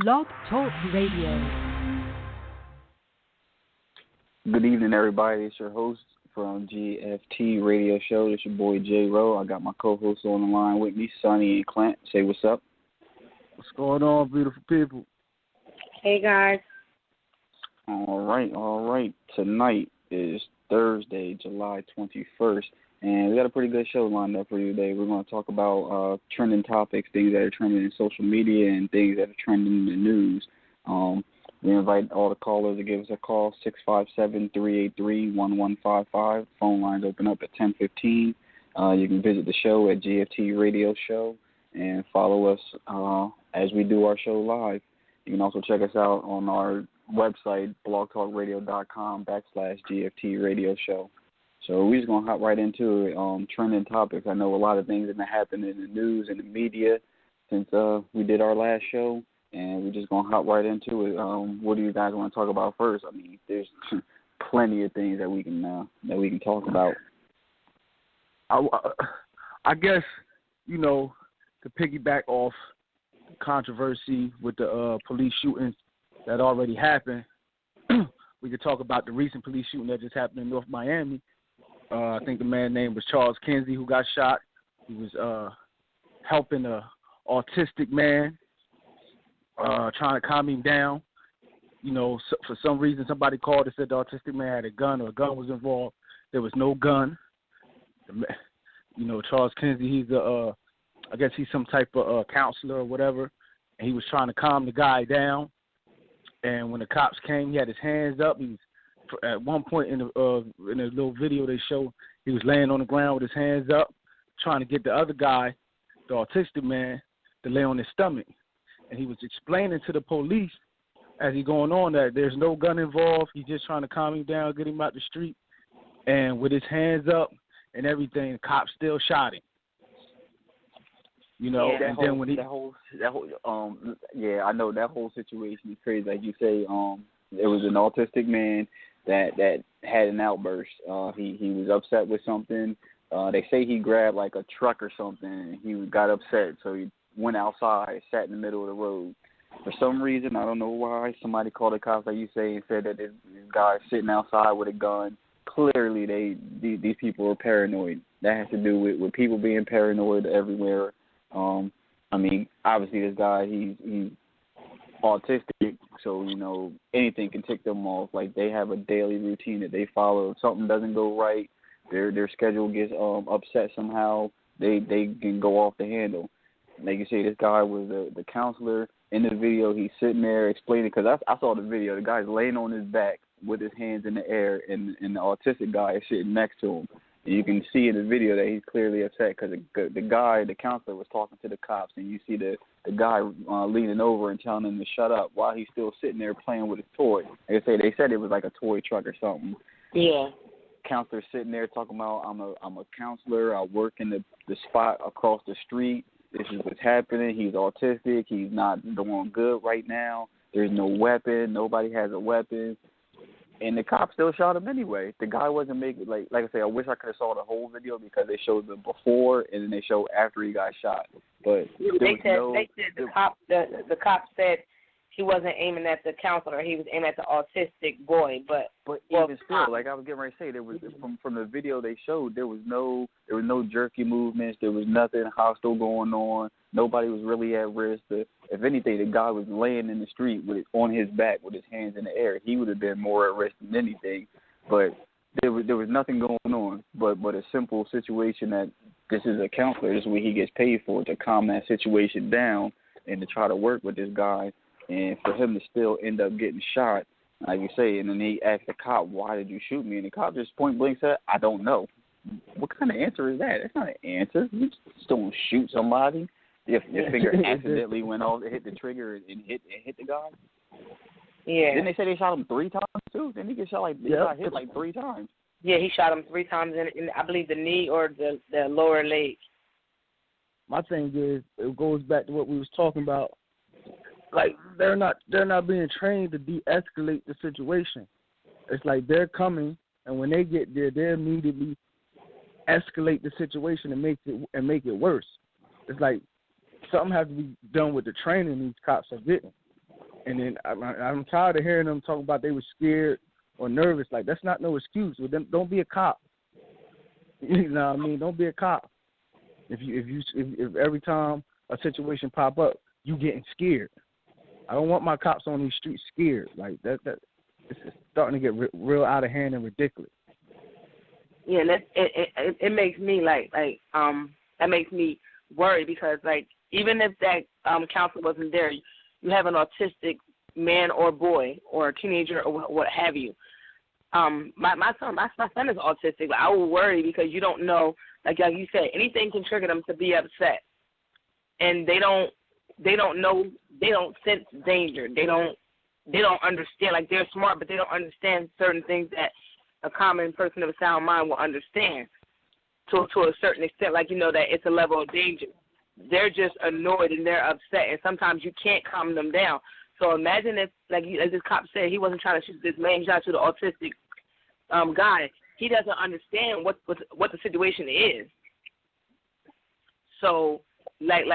Blog Talk Radio. Good evening, everybody. It's your host from GFT Radio Show. It's your boy J Rowe. I got my co-hosts on the line with me, Sonny and Clint. Say what's up. What's going on, beautiful people? Hey, guys. All right. Tonight is Thursday, July 21st, and we got a pretty good show lined up for you today. We're going to talk about trending topics, things that are trending in social media, and things that are trending in the news. We invite all the callers to give us a call, 657-383-1155. Phone lines open up at 10:15. You can visit the show at GFT Radio Show and follow us as we do our show live. You can also check us out on our website, blogtalkradio.com/GFT Radio Show. So we're just going to hop right into it. Trending topics. I know a lot of things have been happening in the news and the media since we did our last show. And we're just going to hop right into it. What do you guys want to talk about first? I mean, there's plenty of things that we can talk about. I guess, to piggyback off the controversy with the police shootings that already happened, we could talk about the recent police shooting that just happened in North Miami. I think the man's name was Charles Kinsey, who got shot. He was helping an autistic man. Trying to calm him down. So for some reason, somebody called and said the autistic man had a gun or a gun was involved. There was no gun. Charles Kinsey, he's I guess he's some type of counselor or whatever, and he was trying to calm the guy down. And when the cops came, he had his hands up. He was, at one point in a little video they showed, he was laying on the ground with his hands up, trying to get the other guy, the autistic man, to lay on his stomach. And he was explaining to the police as he going on that there's no gun involved. He's just trying to calm him down, get him out the street. And with his hands up and everything, the cops still shot him. I know that whole situation is crazy. Like you say, there was an autistic man that had an outburst. He was upset with something. They say he grabbed like a truck or something, and he got upset, so he went outside, sat in the middle of the road. For some reason, I don't know why, somebody called the cops, like you say, and said that this guy sitting outside with a gun. Clearly, these people are paranoid. That has to do with people being paranoid everywhere. Obviously, this guy, he's autistic, so, anything can tick them off. Like, they have a daily routine that they follow. If something doesn't go right, their schedule gets upset somehow, they can go off the handle. Like you say, this guy was the counselor. In the video, he's sitting there explaining, because I saw the video. The guy's laying on his back with his hands in the air, and the autistic guy is sitting next to him. And you can see in the video that he's clearly upset because the counselor, was talking to the cops, and you see the guy leaning over and telling him to shut up while he's still sitting there playing with his toy. They said it was like a toy truck or something. Yeah. Counselor sitting there talking about, I'm a counselor. I work in the spot across the street. This is what's happening. He's autistic. He's not doing good right now. There's no weapon. Nobody has a weapon. And the cops still shot him anyway. The guy wasn't making, like I say, I wish I could have saw the whole video because they showed the before and then they showed after he got shot. But the cops said he wasn't aiming at the counselor. He was aiming at the autistic boy. But even still, like I was getting ready to say, there was from the video they showed, there was no jerky movements. There was nothing hostile going on. Nobody was really at risk. If anything, the guy was laying in the street on his back with his hands in the air. He would have been more at risk than anything. But there was nothing going on. But a simple situation that this is a counselor. This is what he gets paid for, to calm that situation down and to try to work with this guy. And for him to still end up getting shot, like you say, and then he asked the cop, why did you shoot me? And the cop just point blank said, I don't know. What kind of answer is that? That's not an answer. You just don't shoot somebody. If your finger accidentally went off, it hit the trigger and hit the guy. Yeah. Didn't they say they shot him 3 times too? Didn't he get shot he got hit like 3 times? Yeah, he shot him 3 times in I believe the knee or the lower leg. My thing is, it goes back to what we was talking about. Like they're not being trained to de-escalate the situation. It's like they're coming, and when they get there, they immediately escalate the situation and make it worse. It's like something has to be done with the training these cops are getting. And then I'm tired of hearing them talk about they were scared or nervous. Like, that's not no excuse. Well, then don't be a cop. You know what I mean? Don't be a cop. If every time a situation pop up, you getting scared. I don't want my cops on these streets scared. Like that it's starting to get real out of hand and ridiculous. Yeah, and it makes me that makes me worry because like even if that counselor wasn't there, you have an autistic man or boy or a teenager or what have you. My son is autistic. But I will worry because you don't know, like you said, anything can trigger them to be upset, and they don't know, they don't sense danger. They don't understand. Like they're smart, but they don't understand certain things that a common person of a sound mind will understand to a certain extent. Like that it's a level of danger. They're just annoyed and they're upset, and sometimes you can't calm them down. So imagine if, like as this cop said, he wasn't trying to shoot this man, he shot to the autistic guy. He doesn't understand what the situation is. So, like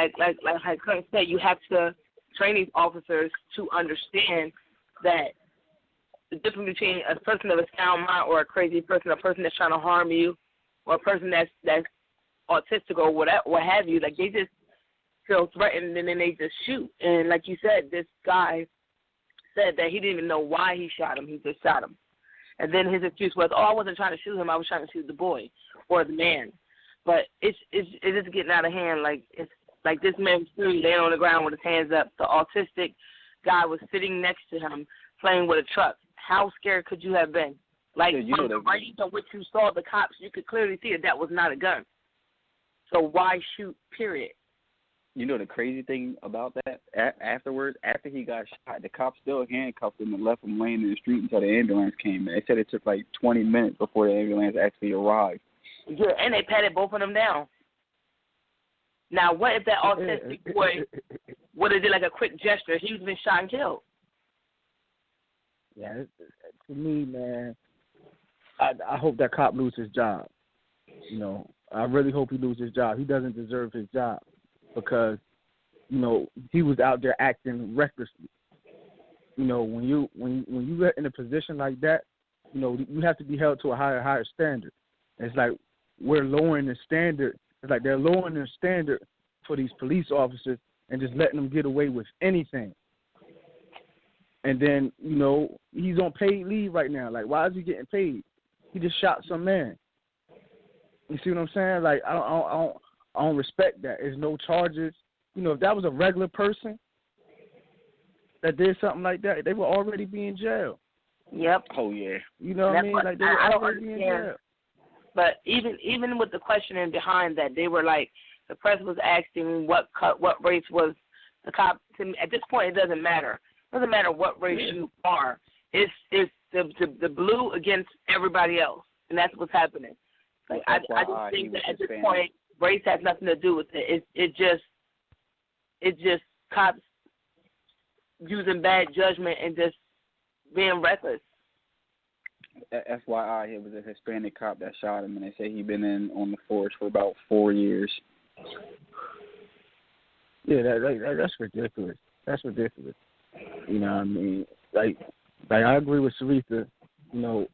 Kurt said, you have to train these officers to understand that the difference between a person of a sound mind or a crazy person, a person that's trying to harm you, or a person that's autistic or what have you, like they just feel threatened and then they just shoot. And like you said, this guy said that he didn't even know why he shot him. He just shot him. And then his excuse was, I wasn't trying to shoot him. I was trying to shoot the boy or the man. But it is getting out of hand. Like it's like this man was laying on the ground with his hands up. The autistic guy was sitting next to him playing with a truck. How scared could you have been? Like from the range of which you saw the cops, you could clearly see that was not a gun. So why shoot, period? You know the crazy thing about that? Afterwards, after he got shot, the cops still handcuffed him and left him laying in the street until the ambulance came. They said it took like 20 minutes before the ambulance actually arrived. Yeah, and they patted both of them down. Now, what if that autistic boy would have did like a quick gesture? He would have been shot and killed. Yeah, to me, man, I hope that cop loses his job. I really hope he loses his job. He doesn't deserve his job because, he was out there acting recklessly. When you get in a position like that, you have to be held to a higher standard. It's like we're lowering the standard. It's like they're lowering the standard for these police officers and just letting them get away with anything. And then, he's on paid leave right now. Like, why is he getting paid? He just shot some man. You see what I'm saying? Like, I don't respect that. There's no charges. If that was a regular person that did something like that, they would already be in jail. Yep. Oh yeah. You know what I mean? Like they would already be in jail. But even with the questioning behind that, they were like, the press was asking what race was the cop. At this point, it doesn't matter. It doesn't matter what race you are. It's the blue against everybody else, and that's what's happening. Like I just think that at this point, race has nothing to do with it. It's just cops using bad judgment and just being reckless. FYI, it was a Hispanic cop that shot him, and they say he'd been on the force for about 4 years. Yeah, that's ridiculous. That's ridiculous. You know what I mean? Like I agree with Sarita.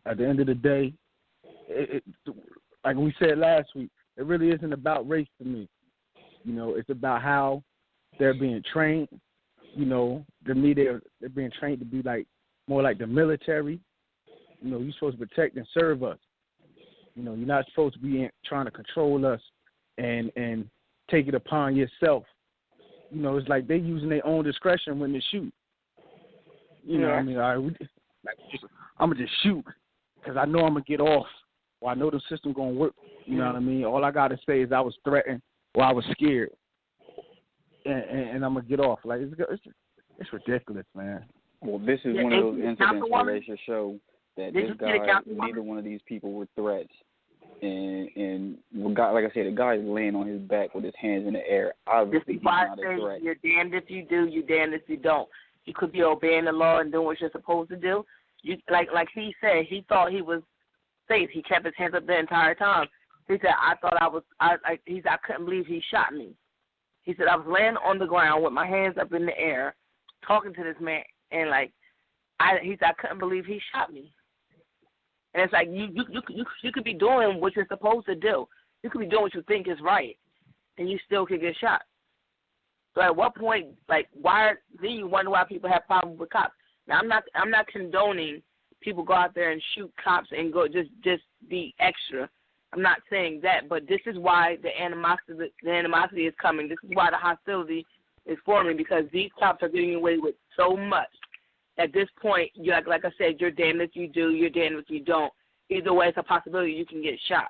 At the end of the day, it like we said last week, it really isn't about race to me. It's about how they're being trained. To me, they're being trained to be like more like the military. You're supposed to protect and serve us. You're not supposed to be trying to control us and take it upon yourself. It's like they're using their own discretion when they shoot. What I mean? All right, I'm going to just shoot because I know I'm going to get off or I know the system going to work. You know what I mean? All I got to say is I was threatened or I was scared and I'm going to get off. Like, it's ridiculous, man. Well, this is one of those incidents where they should show that this guy, neither one of these people were threats. And like I said, the guy is laying on his back with his hands in the air. Obviously, he's not a threat. You're damned if you do, you're damned if you don't. You could be obeying the law and doing what you're supposed to do. You like he said, he thought he was safe. He kept his hands up the entire time. He said, I couldn't believe he shot me. He said, I was laying on the ground with my hands up in the air, talking to this man, and like he said I couldn't believe he shot me. And it's like you could be doing what you're supposed to do. You could be doing what you think is right, and you still could get shot. So at what point, like, then you wonder why people have problems with cops. Now I'm not condoning people go out there and shoot cops and go just be extra. I'm not saying that, but this is why the animosity is coming. This is why the hostility is forming, because these cops are getting away with so much. At this point, like I said, you're damned if you do, you're damned if you don't. Either way, it's a possibility you can get shot.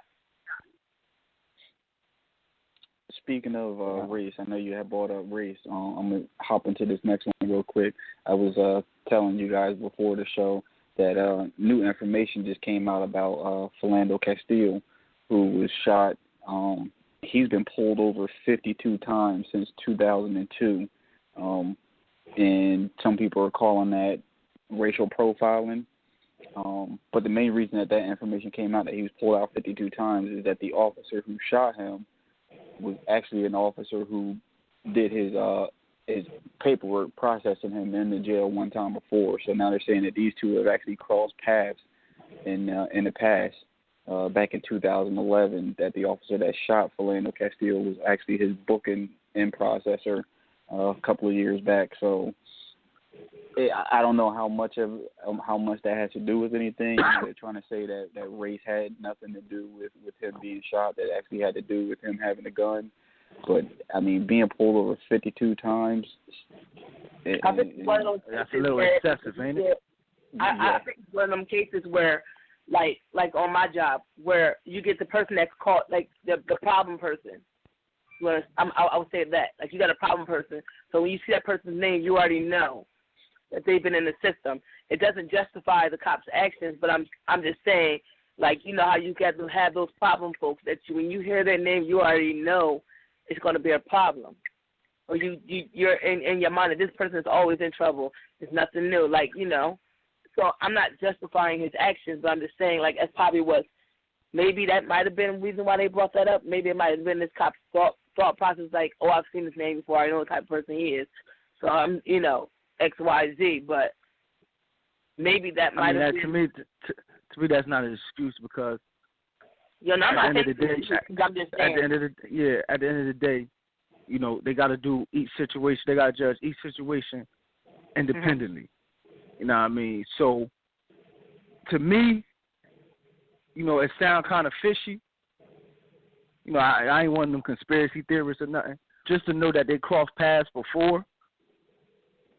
Speaking of race, I know you had brought up race. I'm going to hop into this next one real quick. I was telling you guys before the show that new information just came out about Philando Castile, who was shot. He's been pulled over 52 times since 2002. And some people are calling that racial profiling. But the main reason that information came out that he was pulled out 52 times is that the officer who shot him was actually an officer who did his paperwork processing him in the jail one time before. So now they're saying that these two have actually crossed paths in the past. Back in 2011, that the officer that shot Philando Castile was actually his booking in processor a couple of years back. So I don't know how much that has to do with anything. They're trying to say that race had nothing to do with him being shot. That actually had to do with him having a gun. But I mean, being pulled over 52 times. I think one of those that's a little excessive, ain't it? I think it's one of them cases where, like on my job, where you get the person that's caught, like the problem person. I would say that, like, you got a problem person. So when you see that person's name, you already know that they've been in the system. It doesn't justify the cops' actions, but I'm just saying, like, you know how you got to have those problem folks that when you hear their name, you already know it's going to be a problem. Or you're in your mind that this person is always in trouble. It's nothing new, like, you know. So I'm not justifying his actions, but I'm just saying, like, that's probably what, maybe that might have been the reason why they brought that up. Maybe it might have been this cop's thought process, like, oh, I've seen this name before. I know what type of person he is. So I'm, you know, X, Y, Z. But maybe that might have been. To me, that's not an excuse, because I'm not saying at the end of the day, you know, they got to do each situation. They got to judge each situation independently. Mm-hmm. You know what I mean? So to me, you know, it sounds kind of fishy. You know, I ain't one of them conspiracy theorists or nothing. Just to know that they crossed paths before.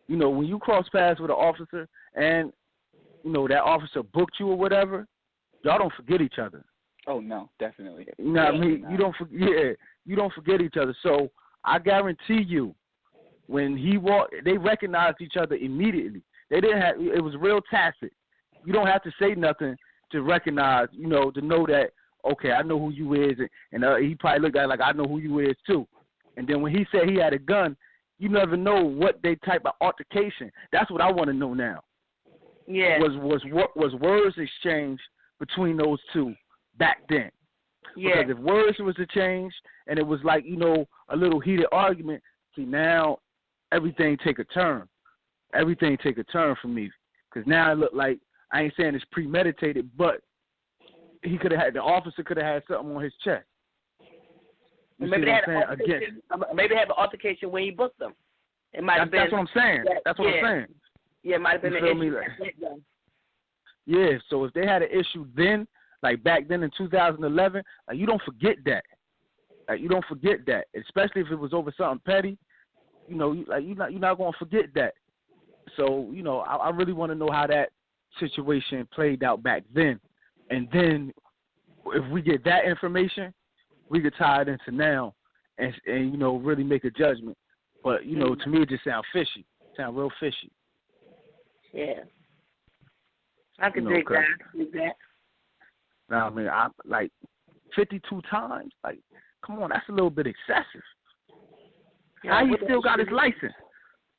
You know, when you cross paths with an officer and, you know, that officer booked you or whatever, y'all don't forget each other. Oh, no, definitely. You know what I mean? You don't forget each other. So I guarantee you, when he walked, they recognized each other immediately. They didn't have, it was real tacit. You don't have to say nothing to recognize, you know, to know that, okay, I know who you is, and he probably looked at it like, I know who you is too. And then when he said he had a gun, you never know what they type of altercation. That's what I want to know now. Yeah. Was words exchanged between those two back then? Yeah. Because if words was exchanged and it was like, you know, a little heated argument, see, now everything take a turn. Everything take a turn for me. Because now it look like, I ain't saying it's premeditated, but the officer could have had something on his chest. Maybe they had an altercation when he booked them. It might have been. That's what I'm saying. That's what I'm saying. Yeah, it might have been an issue. Yeah, so if they had an issue then, like back then in 2011, you don't forget that. Like, you don't forget that, especially if it was over something petty. You know, you're not going to forget that. So, you know, I really want to know how that situation played out back then. And then if we get that information, we could tie it into now and you know, really make a judgment. But, you know, to me it just sounds fishy. Sound real fishy. Yeah. I can dig that. Now, I mean, I like 52 times. Like, come on, that's a little bit excessive. Yeah, how he still got his license?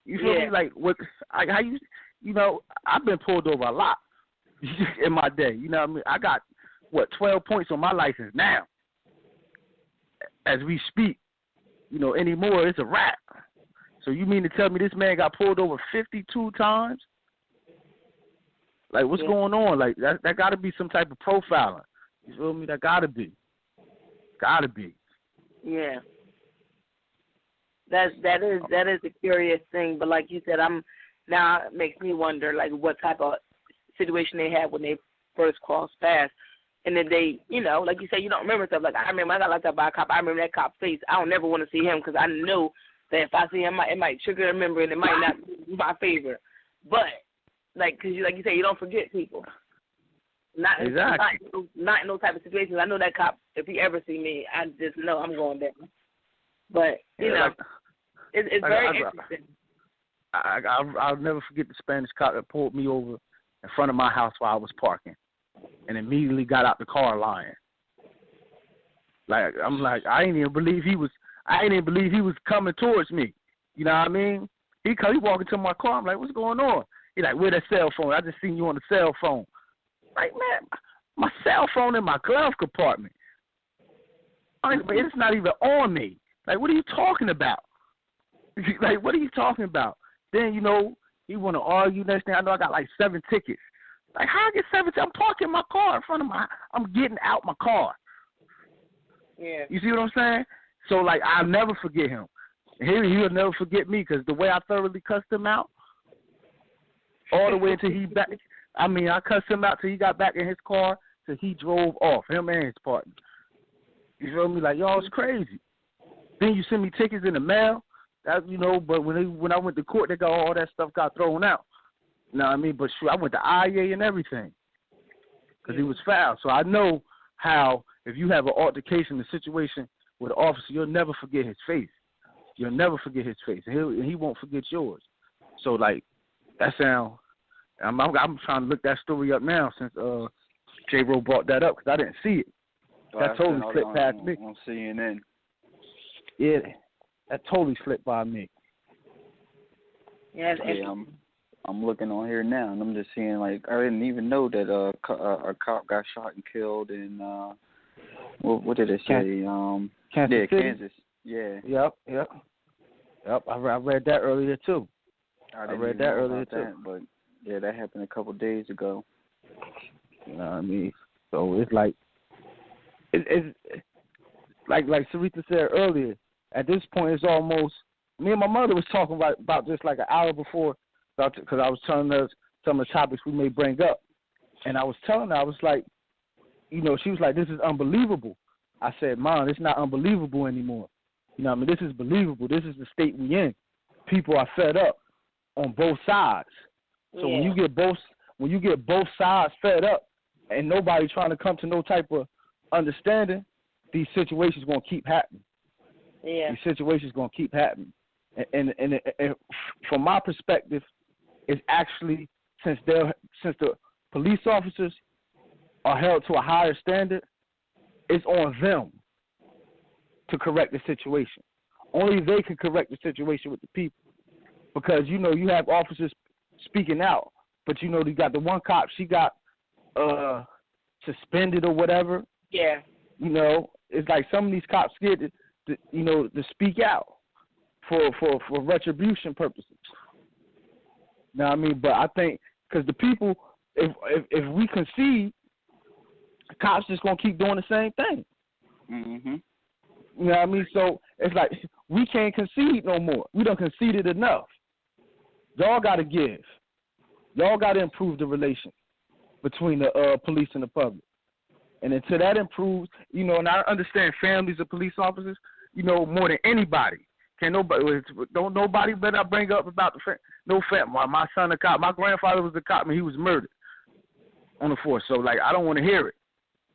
You feel me? Like, what? Like, how you? You know, I've been pulled over a lot in my day. You know what I mean? I got 12 points on my license now. As we speak, you know, anymore it's a wrap. So you mean to tell me this man got pulled over 52 times? Like, what's going on? Like, that got to be some type of profiling. You feel me? That got to be. Got to be. Yeah. That is a curious thing, but like you said, now it makes me wonder like what type of situation they had when they first crossed paths, and then they, like you said, you don't remember stuff. Like I remember I got locked up by a cop. I remember that cop's face. I don't never want to see him because I know that if I see him, it might trigger a memory and it might not be my favorite. But because like you say, you don't forget people. Not in those type of situations. I know that cop. If he ever see me, I just know I'm going down. But it's very interesting. I'll never forget the Spanish cop that pulled me over in front of my house while I was parking, and immediately got out the car lying. Like I'm like I didn't even believe he was coming towards me. You know what I mean? He walked into my car. I'm like, what's going on? He like, where that cell phone? I just seen you on the cell phone. Like, man, my cell phone in my glove compartment. It's not even on me. Like, what are you talking about? Like, what are you talking about? Then, he want to argue. Next thing I know, I got like 7 tickets. Like, how I get 7 tickets? I'm parking my car in front of I'm getting out my car. Yeah. You see what I'm saying? So, like, I'll never forget him. He'll never forget me because the way I thoroughly cussed him out, all the way until he back. I mean, I cussed him out till he got back in his car, till he drove off, him and his partner. You feel me? Like, y'all, it's crazy. Then you send me tickets in the mail, but when I went to court, all that stuff got thrown out. You know what I mean? But I went to IA and everything because he was foul. So I know how if you have an altercation, a situation with an officer, you'll never forget his face. You'll never forget his face, and he won't forget yours. So, like, that sound. I'm trying to look that story up now since J-Ro brought that up because I didn't see it. That totally slipped past me. On CNN. Yeah, that totally slipped by me. Yeah, I'm looking on here now, and I'm just seeing, like, I didn't even know that a cop got shot and killed in, what did it say? Kansas City? Kansas. Yeah. Yep. I read that earlier, too. I read that earlier, too. But, yeah, that happened a couple days ago. You know what I mean? So it's like, it's like Sarita said earlier, at this point it's almost, me and my mother was talking about this like an hour before, because I was telling her some of the topics we may bring up. And I was telling her, I was like, she was like, this is unbelievable. I said, Mom, it's not unbelievable anymore. You know what I mean? This is believable. This is the state we in. People are fed up on both sides. So when you get both sides fed up and nobody trying to come to no type of understanding, these situations gonna keep happening. Yeah. These situations gonna keep happening. And from my perspective, it's actually since the police officers are held to a higher standard, it's on them to correct the situation. Only they can correct the situation with the people. Because, you have officers speaking out, but, you got the one cop, she got suspended or whatever. Yeah. It's like some of these cops scared to speak out for retribution purposes. You know what I mean? But I think because the people, if we concede, cops just going to keep doing the same thing. Mm-hmm. You know what I mean? So it's like we can't concede no more. We done conceded enough. Y'all got to give. Y'all got to improve the relation between the police and the public. And until that improves, and I understand families of police officers, more than anybody. Don't nobody better bring up about my son a cop. My grandfather was a cop and he was murdered on the force. So, like, I don't want to hear it.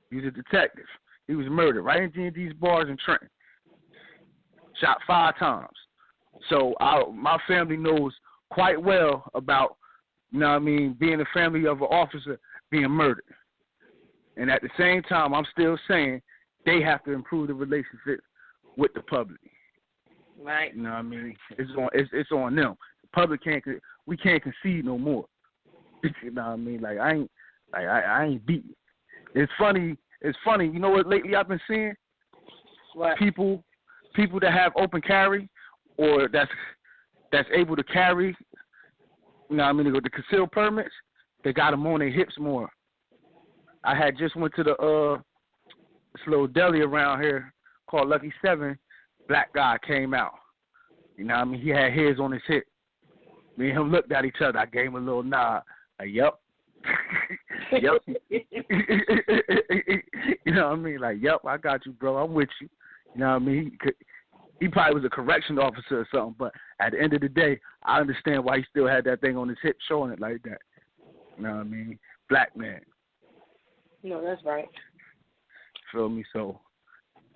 He was a detective. He was murdered right in G&D's bars in Trenton. Shot 5 times. So my family knows quite well about, being a family of an officer being murdered. And at the same time, I'm still saying they have to improve the relationship with the public. Right. You know what I mean? It's on them. The public we can't concede no more. You know what I mean? Like I ain't beating. It's funny. You know what lately I've been seeing? What? People that have open carry or that's able to carry, with the concealed permits, they got them on their hips more. I had just went to this little deli around here called Lucky 7. Black guy came out. You know what I mean? He had his on his hip. Me and him looked at each other. I gave him a little nod. Like, yep. Yep. You know what I mean? Like, yep, I got you, bro. I'm with you. You know what I mean? He probably was a correction officer or something, but at the end of the day, I understand why he still had that thing on his hip showing it like that. You know what I mean? Black man. No, that's right. Feel me? So,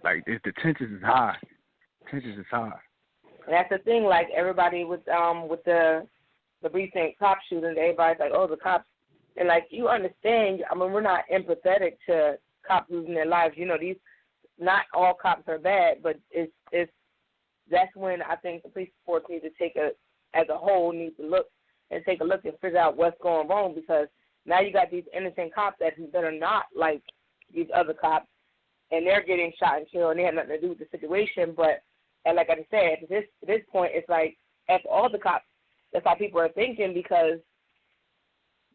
like, the tension is high. Tension is high. And that's the thing, like, everybody with the recent cop shooting, everybody's like, oh, the cops. And, like, you understand, I mean, we're not empathetic to cops losing their lives. You know, not all cops are bad, but that's when I think the police force needs to as a whole, need to take a look and figure out what's going wrong, because now you got these innocent cops that are not like these other cops, and they're getting shot and killed, and they have nothing to do with the situation. But, and like I said, at this point, it's like, after all the cops, that's how people are thinking, because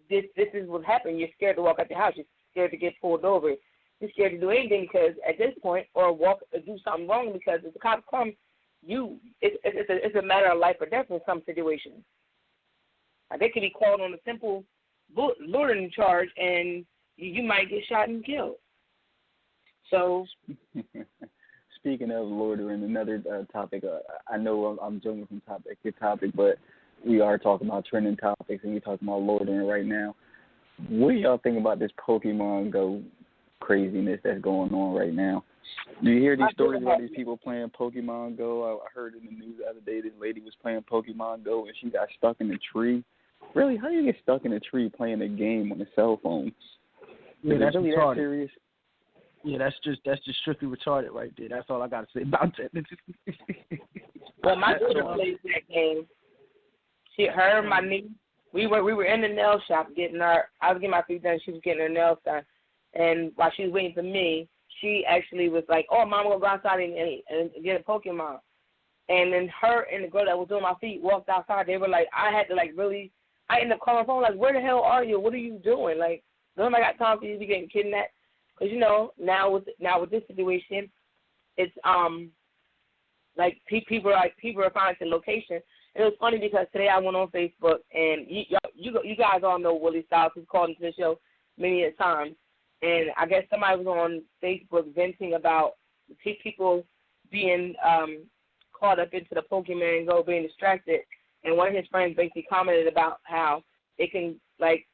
this is what happened. You're scared to walk out your house. You're scared to get pulled over. You're scared to do anything because at this point, or do something wrong, because if the cops come, it's a matter of life or death in some situations. They could be called on a simple loitering charge, and you might get shot and killed. So, speaking of loitering, another topic. I know I'm jumping from topic to topic, but we are talking about trending topics, and we're talking about loitering right now. What do y'all think about this Pokemon Go craziness that's going on right now? Do you hear these stories about these people playing Pokemon Go? I heard in the news the other day this lady was playing Pokemon Go and she got stuck in a tree. Really? How do you get stuck in a tree playing a game on a cell phone? Yeah, that's really retarded. That serious? Yeah, that's just strictly retarded right there. That's all I got to say about that. Well, my sister plays that game. Her and my niece, we were in the nail shop I was getting my feet done. She was getting her nails done, and while she was waiting for me, she actually was like, "Oh, Mom, we'll go outside and get a Pokemon." And then her and the girl that was doing my feet walked outside. They were like, I had to I ended up calling my phone like, "Where the hell are you? What are you doing? Like, nobody got time for you to be getting kidnapped." Because now with this situation, it's like people are finding the location. And it was funny because today I went on Facebook, and you guys all know Willie Styles, who's called into the show many a times. And I guess somebody was on Facebook venting about people being caught up into the Pokemon Go, being distracted. And one of his friends basically commented about how it can, like,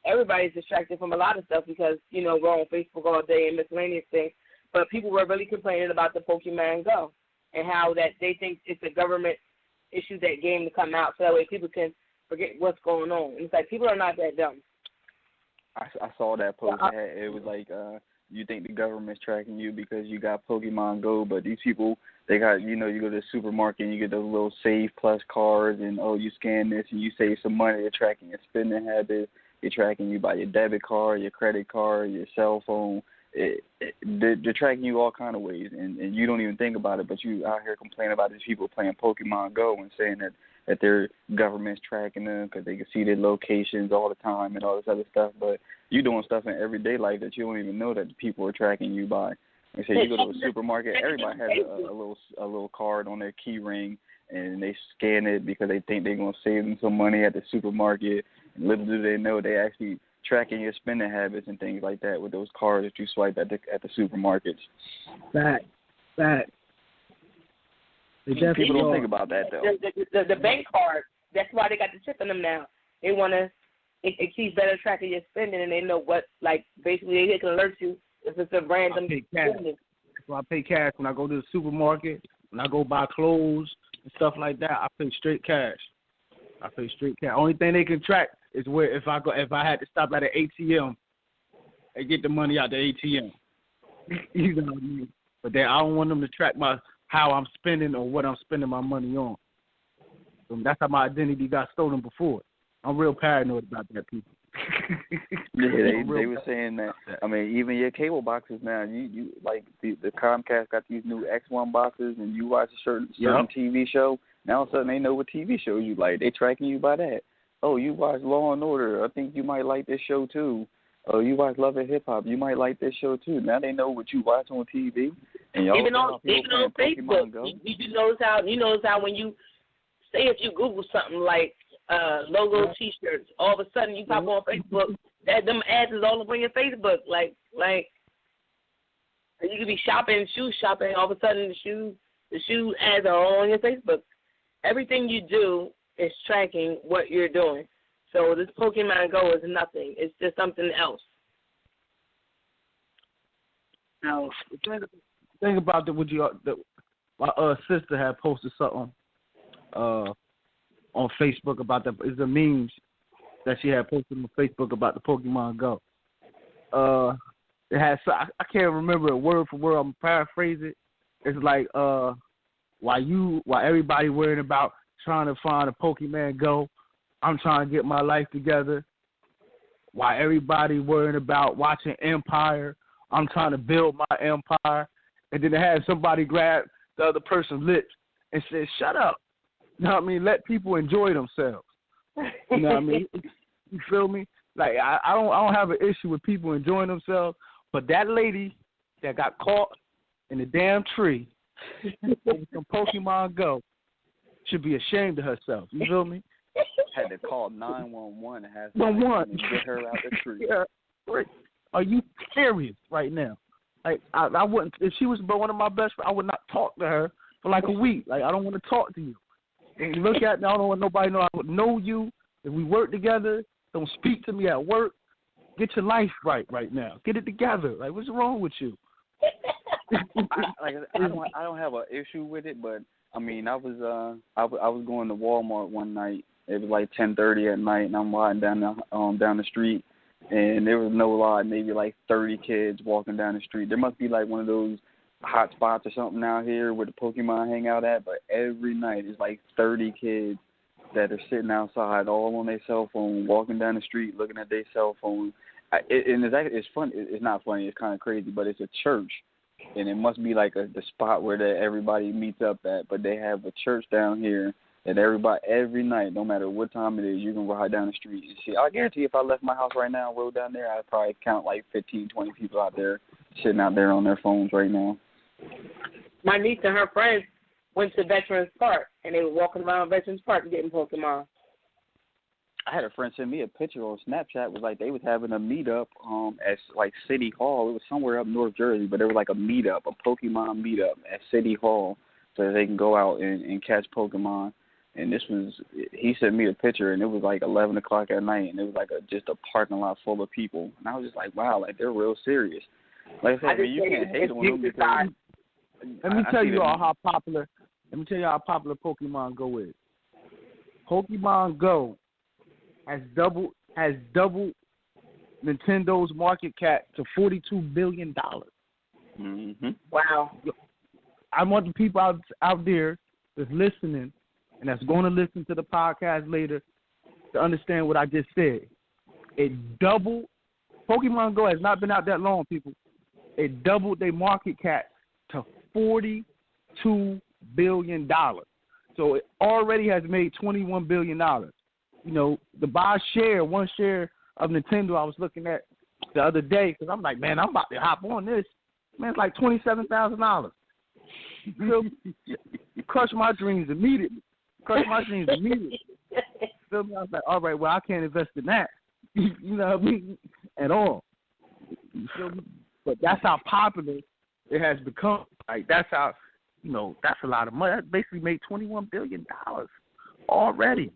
everybody's distracted from a lot of stuff because, we're on Facebook all day and miscellaneous things. But people were really complaining about the Pokemon Go and how that they think it's a government issue, that game, to come out so that way people can forget what's going on. And it's like, people are not that dumb. I saw that post. It was like, you think the government's tracking you because you got Pokemon Go, but these people, they got, you go to the supermarket and you get those little Save Plus cards, and, you scan this and you save some money. They're tracking your spending habits. They're tracking you by your debit card, your credit card, your cell phone. They're tracking you all kind of ways, and you don't even think about it, but you out here complaining about these people playing Pokemon Go and saying that their government's tracking them because they can see their locations all the time and all this other stuff. But you're doing stuff in everyday life that you don't even know that people are tracking you by. They say you go to a supermarket, everybody has a little card on their key ring, and they scan it because they think they're going to save them some money at the supermarket. And little do they know they actually tracking your spending habits and things like that with those cards that you swipe at the supermarkets. Fact. People don't think about that, though. The bank card, that's why they got the chip in them now. They want to, it keeps better track of your spending, and they know what, like, basically they can alert you if it's a random spending. So I pay cash when I go to the supermarket, when I go buy clothes and stuff like that. I pay straight cash. Only thing they can track is where if I had to stop at an ATM and get the money out the ATM. You know what I mean? But then I don't want them to track how I'm spending or what I'm spending my money on. So that's how my identity got stolen before. I'm real paranoid about that, people. Yeah, they were saying that. I mean, even your cable boxes now, you like the Comcast got these new X1 boxes, and you watch a certain TV show. Now all of a sudden they know what TV shows you like. They tracking you by that. oh, you watch Law and Order. I think you might like this show too. Oh, you watch Love and Hip Hop. You might like this show too. Now they know what you watch on TV. And y'all even on Facebook, Go. you notice how when you say if you Google something like logo T-shirts, all of a sudden you pop on Facebook. That them ads is all over your Facebook. Like you could be shoe shopping. All of a sudden the shoe ads are all on your Facebook. Everything you do is tracking what you're doing. So this Pokemon Go is nothing. It's just something else. Now, the thing about my sister had posted something on Facebook about is the memes that she had posted on Facebook about the Pokemon Go. It has I can't remember it word for word. I'm paraphrasing it. It's like while everybody worrying about trying to find a Pokemon Go, I'm trying to get my life together. While everybody worrying about watching Empire, I'm trying to build my empire. And then they had somebody grab the other person's lips and say, "Shut up." You know what I mean? Let people enjoy themselves. You know what I mean? You feel me? Like I don't have an issue with people enjoying themselves, but that lady that got caught in the damn tree over some Pokemon Go should be ashamed of herself. You feel me? Had to call 911 and have to get her out the tree. Yeah. Are you serious right now? Like I wouldn't. If she was one of my best friends, I would not talk to her for like a week. Like I don't want to talk to you. And you look at me, I don't want nobody to know I would know you. If we work together, don't speak to me at work. Get your life right now. Get it together. Like what's wrong with you? I don't have an issue with it, but I mean I was going to Walmart one night. It was like 10:30 at night, and I'm riding down the street, and there was no lie, maybe like 30 kids walking down the street. There must be like one of those hot spots or something out here where the Pokemon hang out at, but every night it's like 30 kids that are sitting outside all on their cell phone, walking down the street, looking at their cell phone. It's fun. It's not funny. It's kind of crazy, but it's a church, and it must be like the spot where everybody meets up at. But they have a church down here that every night, no matter what time it is, you can ride down the street and see. I guarantee if I left my house right now and rode down there, I'd probably count like 15, 20 people out there sitting out there on their phones right now. My niece and her friends went to Veterans Park, and they were walking around Veterans Park getting Pokemon. I had a friend send me a picture on Snapchat. It was like they was having a meetup at like City Hall. It was somewhere up North Jersey, but it was like a meetup, a Pokemon meetup at City Hall, so that they can go out and catch Pokemon. And he sent me a picture, and it was like 11 o'clock at night, and it was like just a parking lot full of people. And I was just like, wow, like they're real serious. Like I said, you can't hate on them because. Let me tell you how popular Pokemon Go is. Pokemon Go has doubled Nintendo's market cap to $42 billion. Mm-hmm. Wow. I want the people out there that's listening and that's going to listen to the podcast later to understand what I just said. It doubled. Pokemon Go has not been out that long, people. It doubled their market cap to $42 billion. So it already has made $21 billion. You know, to buy one share of Nintendo I was looking at the other day, because I'm like, man, I'm about to hop on this. Man, it's like $27,000. Crush my dreams immediately. Feel me? I was like, all right, well, I can't invest in that. You know what I mean? At all. You feel me? But that's how popular it has become. Like, that's how, that's a lot of money. That basically made $21 billion already.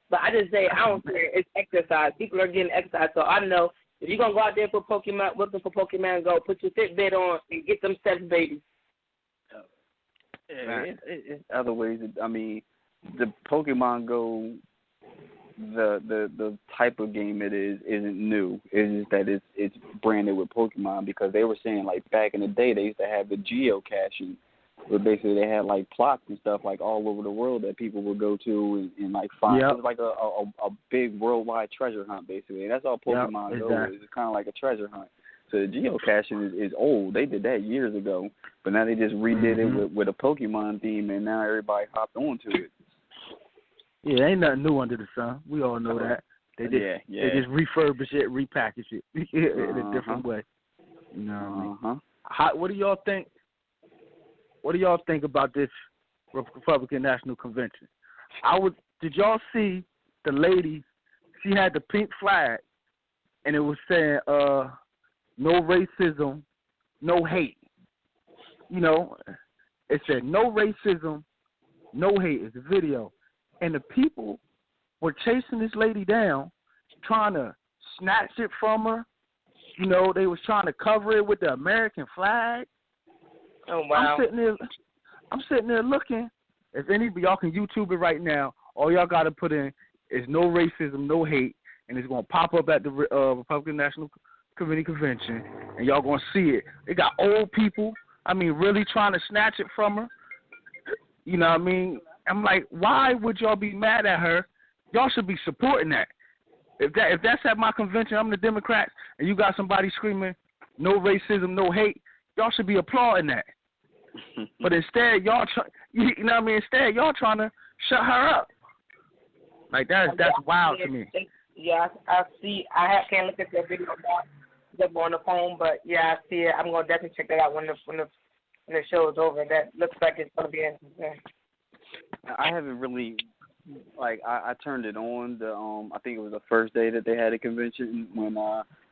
But I just say, I don't care. It's exercise. People are getting exercise. So I know if you're going to go out there for Pokemon, looking for Pokemon Go, put your Fitbit on and get them steps, baby. It's other ways. I mean, the Pokemon Go, the type of game it isn't new. It's just that it's branded with Pokemon, because they were saying, like, back in the day they used to have the geocaching, where basically they had like plots and stuff like all over the world that people would go to and like find. Yep. It was like a big worldwide treasure hunt, basically. And that's all Pokemon Go is. It's kind of like a treasure hunt. So the geocaching is old. They did that years ago, but now they just redid it with a Pokemon theme, and now everybody hopped onto it. Yeah, ain't nothing new under the sun. We all know that. They just they just refurbish it, repackage it in a different way. You know what I mean? What do y'all think? What do y'all think about this Republican National Convention? Did y'all see the lady? She had the pink flag, and it was saying, "No racism, no hate." You know, it said, "No racism, no hate." It's a video, and the people were chasing this lady down, trying to snatch it from her. You know, they was trying to cover it with the American flag. Oh wow! I'm sitting there looking. If any of y'all can YouTube it right now, all y'all got to put in is "no racism, no hate," and it's gonna pop up at the Republican National Committee convention, and y'all gonna see it. They got old people. I mean, really trying to snatch it from her. You know what I mean? I'm like, why would y'all be mad at her? Y'all should be supporting that. If that's at my convention, I'm the Democrat, and you got somebody screaming, "No racism, no hate," y'all should be applauding that. But instead, y'all Instead, y'all trying to shut her up. Like that's wild to me. Yeah, I see. Can't look at that video now. On the phone, but yeah, I see it. I'm gonna definitely check that out when the show is over. That looks like it's gonna be interesting. I haven't really. I turned it on I think it was the first day that they had a convention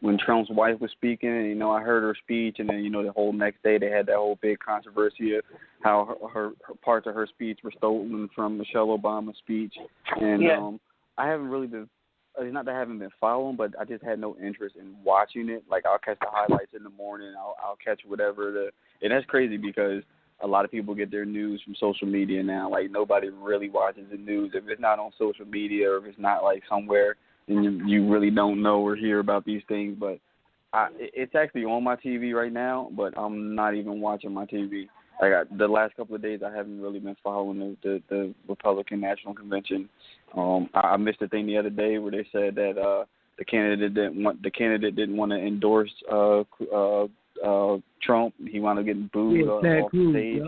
when Trump's wife was speaking, and I heard her speech, and then the whole next day they had that whole big controversy of how her parts of her speech were stolen from Michelle Obama's speech, and I haven't really been. It's not that I haven't been following, but I just had no interest in watching it. Like, I'll catch the highlights in the morning, I'll catch whatever and that's crazy because a lot of people get their news from social media now. Like, nobody really watches the news. If it's not on social media or if it's not, like, somewhere, then you really don't know or hear about these things. But it's actually on my TV right now, but I'm not even watching my TV. Like, the last couple of days, I haven't really been following the Republican National Convention. I missed a thing the other day where they said that the candidate didn't want to endorse Trump. He wound up getting booed off the stage.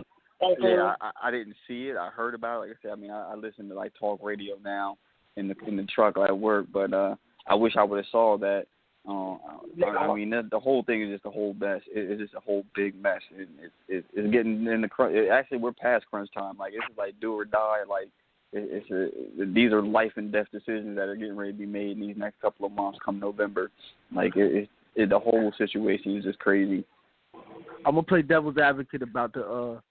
Yeah, I didn't see it. I heard about it. Like I said, I mean, I listen to like talk radio now in the truck at work, but I wish I would have saw that. I mean, the whole thing is just a whole mess. It's just a whole big mess. It's getting in the crunch. Actually, we're past crunch time. Like, it's like do or die. Like, these are life and death decisions that are getting ready to be made in these next couple of months come November. Like, the whole situation is just crazy. I'm gonna play devil's advocate about about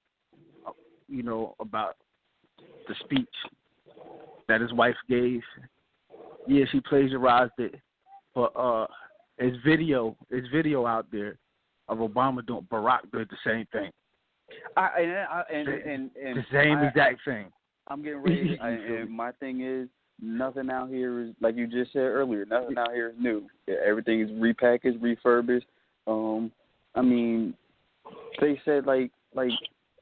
the speech that his wife gave. Yeah, she plagiarized it, but there's video out there of Barack did the same thing. The same exact thing. I'm getting ready. And my thing is, nothing out here is, like you just said earlier, nothing out here is new. Everything is repackaged, refurbished. I mean, they said like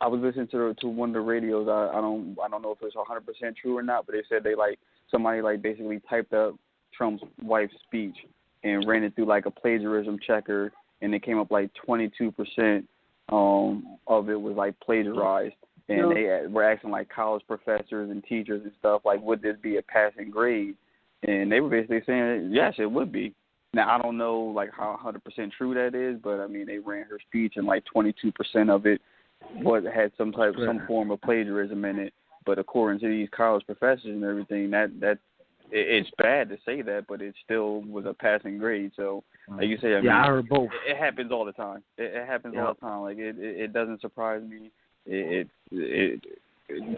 I was listening to one of the radios. I don't know if it's 100% true or not, but they said somebody basically typed up Trump's wife's speech and ran it through like a plagiarism checker, and it came up like 22% of it was like plagiarized. And they were asking like college professors and teachers and stuff, like, would this be a passing grade? And they were basically saying, yes, it would be. Now, I don't know like how 100% true that is, but I mean, they ran her speech and like 22% of it had some form of plagiarism in it. But according to these college professors and everything, that it's bad to say that, but it still was a passing grade. So, like you say, I heard both. It happens all the time. It happens all the time. Like it doesn't surprise me. It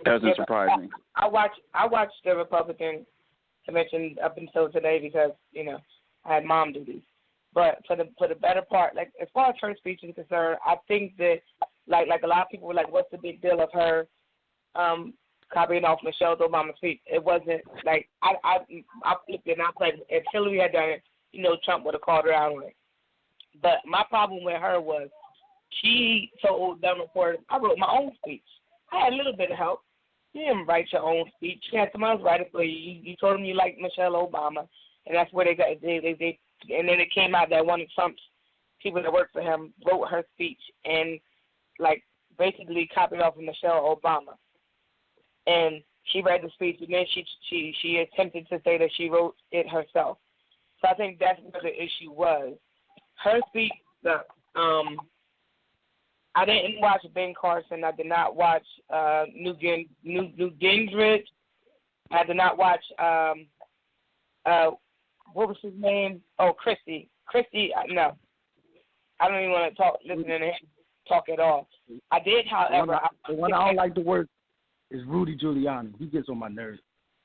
doesn't surprise me. I watched the Republican convention up until today because I had mom duties. But for the better part, like as far as her speech is concerned, I think that like a lot of people were like, what's the big deal of her copying off Michelle Obama's speech? It wasn't like I flipped it and I played. If Hillary had done it, Trump would have called her out on it. But my problem with her was she told them reporters, I wrote my own speech. I had a little bit of help. You didn't write your own speech. You had someone else write it for you. You told them you liked Michelle Obama, and that's where they got they and then it came out that one of Trump's people that worked for him wrote her speech and like basically copied off of Michelle Obama. And she read the speech, and then she attempted to say that she wrote it herself. So I think that's where the issue was. Her speech, I didn't watch Ben Carson. I did not watch Newt Gingrich. I did not watch what was his name? Oh, Christie. No, I don't even want to listen to him talk at all. I did, however. The one I don't like the word is Rudy Giuliani. He gets on my nerves.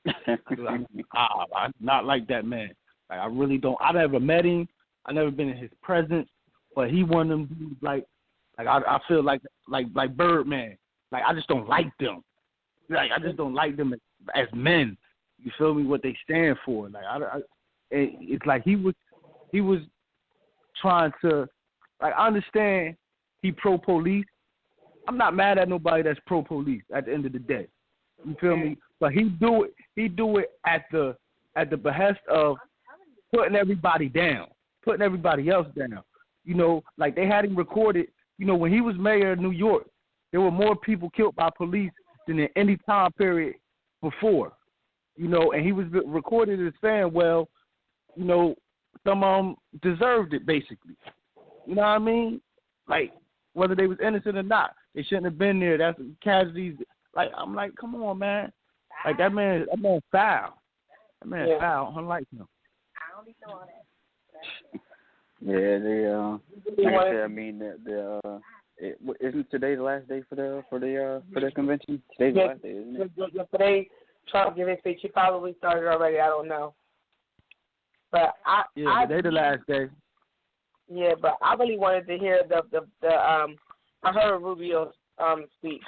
I not like that man. Like, I really don't. I never met him. I never been in his presence. But he one of them dudes like I feel like Birdman. Like, I just don't like them. Like, I just don't like them as men. You feel me? What they stand for. Like, it's like he was trying to, like, I understand he pro-police. I'm not mad at nobody that's pro-police at the end of the day. You feel me? But he do it at the behest of putting everybody down, putting everybody else down. You know, like they had him recorded, you know, when he was mayor of New York, there were more people killed by police than in any time period before. You know, and he was recorded as saying, well, you know, some of them deserved it, basically. You know what I mean? Like, whether they was innocent or not, they shouldn't have been there. That's casualties. Like, I'm like, come on, man. Like, that man foul. That man foul. Unlike him. I don't be doing that. Yeah, they like I said, I mean, isn't today the last day for the convention? Today's the last day, isn't it? Today, Trump gave his speech. He probably started already. I don't know. But today the last day. Yeah, but I really wanted to hear I heard Rubio's speech.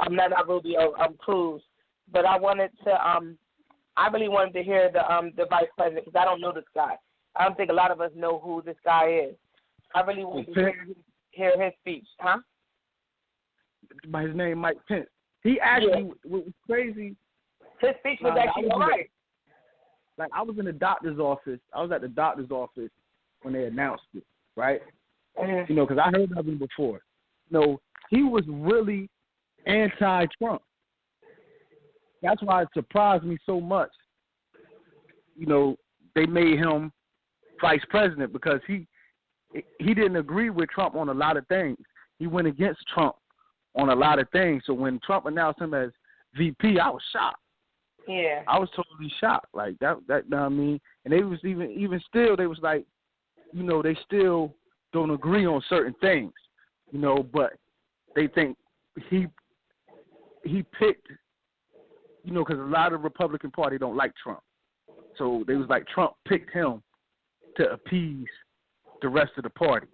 Not Rubio, Cruz. But I wanted to I really wanted to hear the vice president, because I don't know this guy. I don't think a lot of us know who this guy is. I really wanted to hear his speech, huh? By his name, Mike Pence. He actually what was crazy. His speech was actually all right. Like, I was in the doctor's office. I was at the doctor's office when they announced it, right? Mm-hmm. You know, because I heard of him before. You know, he was really anti-Trump. That's why it surprised me so much. You know, they made him vice president because he didn't agree with Trump on a lot of things. He went against Trump on a lot of things. So when Trump announced him as VP, I was shocked. Yeah. I was totally shocked. Like, that you know what I mean? And they was even still, they was like, you know, they still don't agree on certain things, you know, but they think he picked, you know, because a lot of the Republican Party don't like Trump. So they was like, Trump picked him to appease the rest of the party.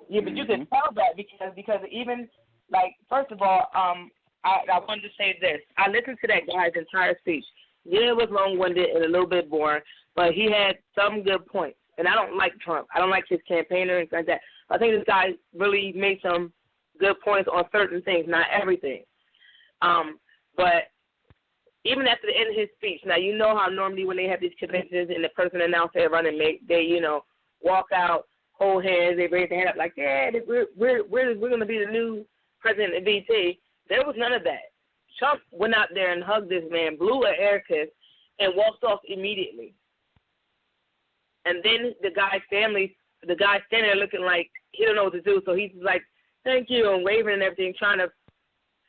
Yeah, but you can tell that because even, like, first of all, I wanted to say this. I listened to that guy's entire speech. Yeah, it was long-winded and a little bit boring, but he had some good points. And I don't like Trump. I don't like his campaign or anything like that. I think this guy really made some good points on certain things, not everything. But even after the end of his speech, now you know how normally when they have these conventions and the person announced their running mate, they, you know, walk out, hold hands, they raise their hand up like, yeah, we're going to be the new president of VT. There was none of that. Trump went out there and hugged this man, blew an air kiss, and walked off immediately. And then the guy's standing there looking like he don't know what to do, so he's like, thank you, and waving and everything, trying to,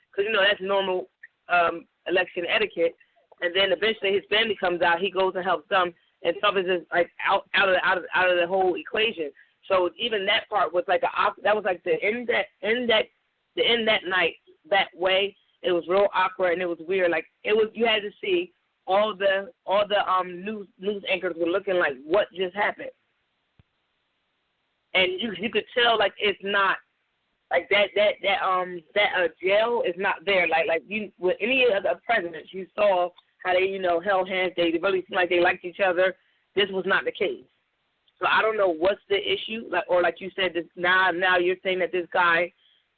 because, you know, that's normal election etiquette. And then eventually his family comes out, he goes and helps them, and Trump is just like out of the whole equation. So even that part was like that was like the end that night that way. It was real awkward and it was weird. Like, it was, you had to see all the news anchors were looking like, what just happened? And you could tell, like, it's not like that jail is not there. Like you with any other presidents, you saw how they, you know, held hands. They really seemed like they liked each other. This was not the case. So I don't know what's the issue, like you said, this, now you're saying that this guy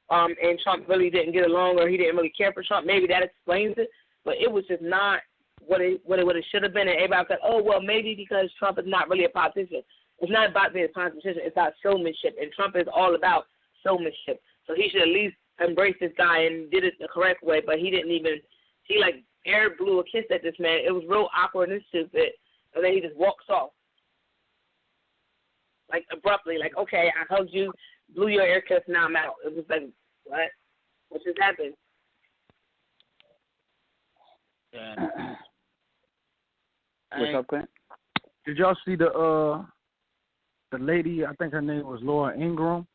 and Trump really didn't get along, or he didn't really care for Trump. Maybe that explains it, but it was just not what it should have been. And everybody said, oh, well, maybe because Trump is not really a politician. It's not about being a politician. It's about showmanship, and Trump is all about showmanship. So he should at least embrace this guy and did it the correct way, but he didn't even he like air blew a kiss at this man. It was real awkward and stupid, and then he just walks off, like abruptly, like okay, I hugged you, blew your air kiss, now I'm out. It was like what? What just happened? Yeah. What's up, Clint? Did y'all see the lady? I think her name was Laura Ingraham.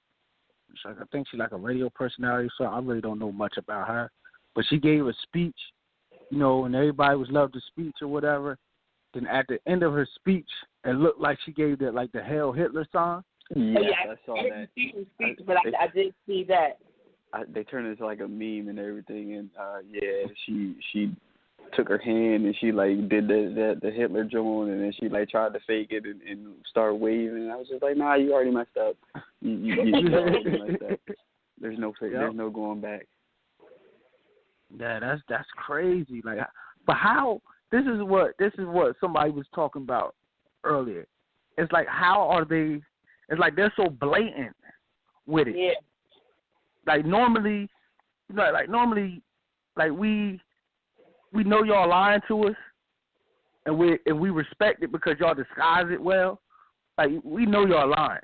I think she's like a radio personality, so I really don't know much about her. But she gave a speech, you know, and everybody was loved the speech or whatever. Then at the end of her speech, it looked like she gave the Hail Hitler sign. Yes, yeah, I saw that. But I did see that. They turned it into like a meme and everything, and she took her hand and she like did the Hitler joint, and then she like tried to fake it and start waving. And I was just like, nah, you already messed up. You already messed up. There's no going back. Yeah, that's crazy. Like, but how? This is what somebody was talking about earlier. It's like, how are they? It's like they're so blatant with it. Yeah. Like normally, you know, like we know y'all lying to us, and we respect it because y'all disguise it well. Like we know y'all lying.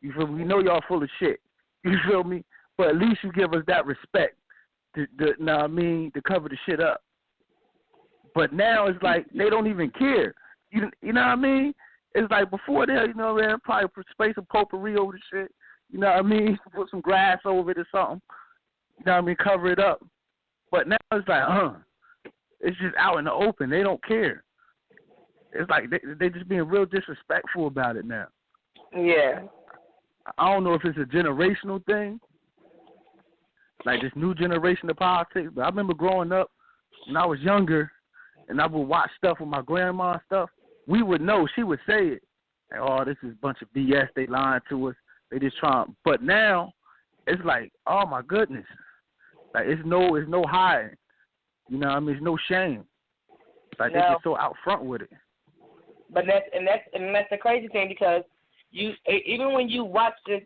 You feel me? We know y'all full of shit. You feel me? But at least you give us that respect to cover the shit up. But now it's like they don't even care. You know what I mean? It's like before that, you know, man, probably spray some potpourri over the shit. You know what I mean? Put some grass over it or something. You know what I mean? Cover it up. But now it's like, it's just out in the open. They don't care. It's like they just being real disrespectful about it now. Yeah. I don't know if it's a generational thing, like this new generation of politics, but I remember growing up when I was younger and I would watch stuff with my grandma and stuff. We would know. She would say it. Like, oh, this is a bunch of BS. They lying to us. They just trying. But now it's like, oh, my goodness. Like, it's no hiding. You know what I mean? There's no shame. Like, they're just so out front with it. But that's the crazy thing, because you even when you watch this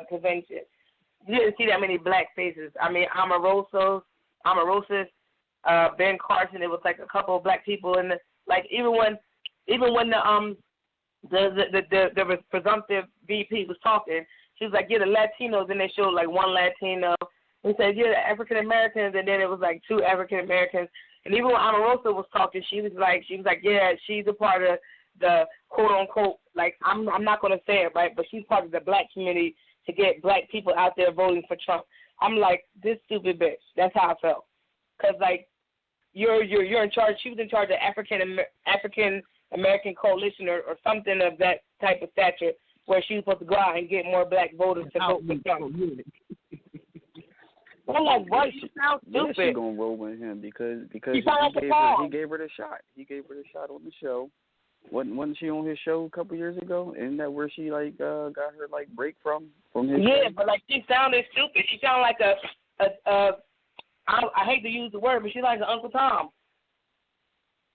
convention, you didn't see that many black faces. I mean, Omarosa, Ben Carson. It was like a couple of black people, and even when the presumptive VP was talking, she was like, yeah, the Latinos, and they showed like one Latino. We said, yeah, the African Americans, and then it was like two African Americans. And even when Omarosa was talking, she was like, yeah, she's a part of the quote unquote, like I'm not gonna say it right, but she's part of the black community to get black people out there voting for Trump. I'm like, this stupid bitch. That's how I felt. Cause like you're in charge. She was in charge of African American Coalition or something of that type of stature, where she was supposed to go out and get more black voters to vote for Trump. I'm like, what? She sounds stupid. Yeah, she's gonna roll with him because he gave her the shot. He gave her the shot on the show. Wasn't she on his show a couple years ago? Isn't that where she got her like break from his show? But like she sounded stupid. She sounded like I hate to use the word, but she's like an Uncle Tom.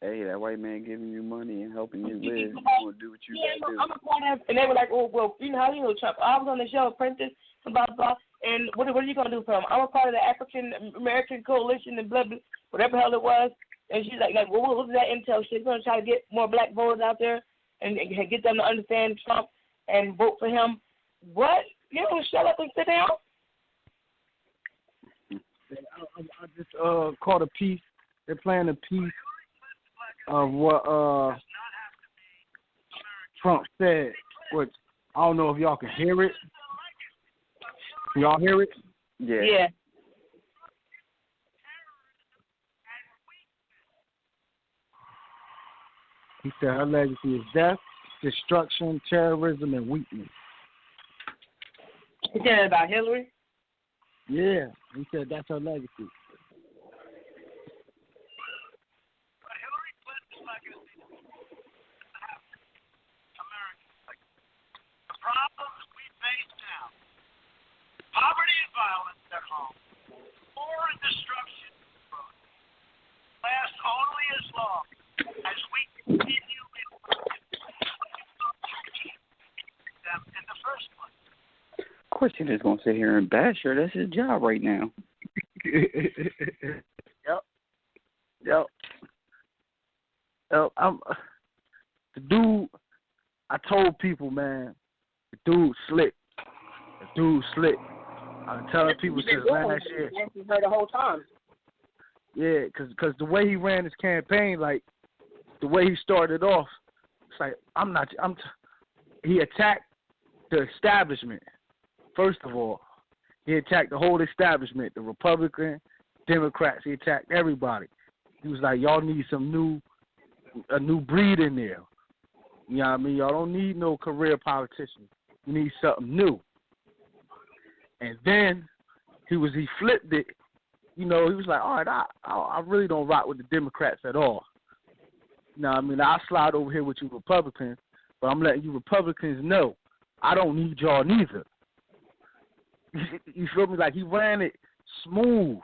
Hey, that white man giving you money and helping you live. You want to do what you got to do. I'm a part of, and they were like, oh, well, you know how you know Trump. I was on the show, Apprentice, and blah, blah, and what are you going to do for him? I'm a part of the African American Coalition and blah, blah, whatever the hell it was. And she's like well, what was that intel? She's going to try to get more black voters out there and get them to understand Trump and vote for him. What? You know, shut up and sit down. I just caught a piece. They're playing a piece of what Trump said, which I don't know if y'all can hear it. Can y'all hear it? Yeah. He said her legacy is death, destruction, terrorism, and weakness. He said about Hillary? Yeah, he said that's her legacy. Problems we face now, poverty and violence at home, war and destruction last only as long as we continue them in the first place. Of course, he's just gonna sit here and bash her. That's his job right now. Yep. I'm the dude. I told people, man, the dude's slick. I'm telling people since last year. You've heard the whole time. Yeah, cause the way he ran his campaign, like the way he started off, it's like he attacked the establishment. First of all, he attacked the whole establishment, the Republican, Democrats. He attacked everybody. He was like, y'all need a new breed in there. You know what I mean? Y'all don't need no career politicians. You need something new. And then he flipped it. You know, he was like, all right, I really don't rock with the Democrats at all. You know what I mean? I'll slide over here with you Republicans, but I'm letting you Republicans know I don't need y'all neither. You feel me? Like, he ran it smooth.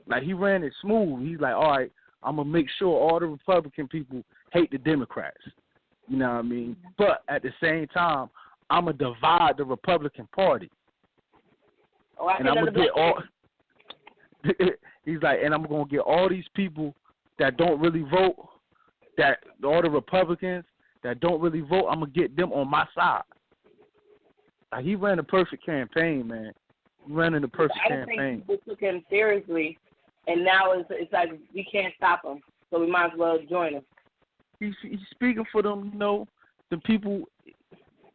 He's like, all right, I'm going to make sure all the Republican people hate the Democrats. You know what I mean? But at the same time, I'm going to divide the Republican Party. Oh, and I'm going to get all... He's like, and I'm going to get all these people that don't really vote, that all the Republicans that don't really vote, I'm going to get them on my side. Like, he ran a perfect campaign, man. He ran in the perfect campaign. I think people took him seriously, and now it's like we can't stop him, so we might as well join him. He's speaking for them, you know, the people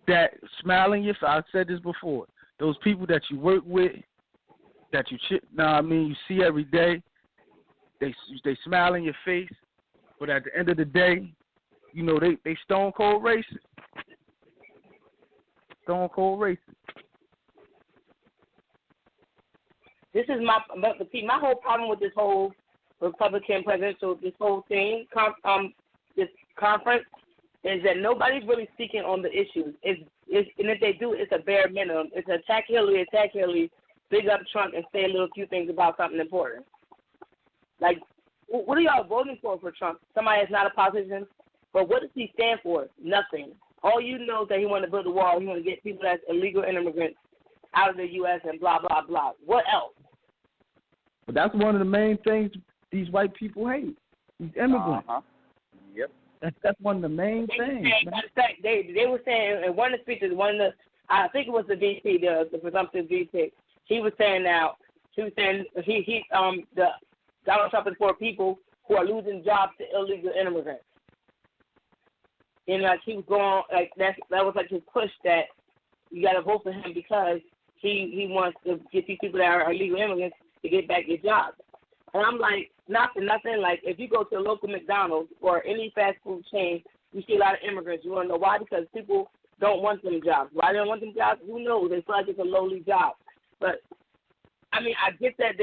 that smile in your face. I said this before. Those people that you work with, that you see every day, they smile in your face, but at the end of the day, you know, they stone cold racist. Stone cold racist. This is my whole problem with this whole Republican presidential, this whole thing, this conference, is that nobody's really speaking on the issues. And if they do, it's a bare minimum. It's attack Hillary, big up Trump, and say a few things about something important. Like, what are y'all voting for Trump? Somebody that's not a politician? But what does he stand for? Nothing. All you know is that he want to build a wall. He want to get people that's illegal immigrants out of the U.S. and blah, blah, blah. What else? But that's one of the main things these white people hate. These immigrants. Yep. That's one of the main things. They were saying in one of the speeches, I think it was the VP, the presumptive VP. He was saying Donald Trump is for people who are losing jobs to illegal immigrants. And like he was going, like that was like his push that you got to vote for him because he wants to get these people that are illegal immigrants to get back their jobs. And I'm like, not for nothing. Like if you go to a local McDonald's or any fast food chain, you see a lot of immigrants. You want to know why? Because people don't want them jobs. Why they don't want them jobs? Who knows? They feel like it's a lowly job. But I mean, I get that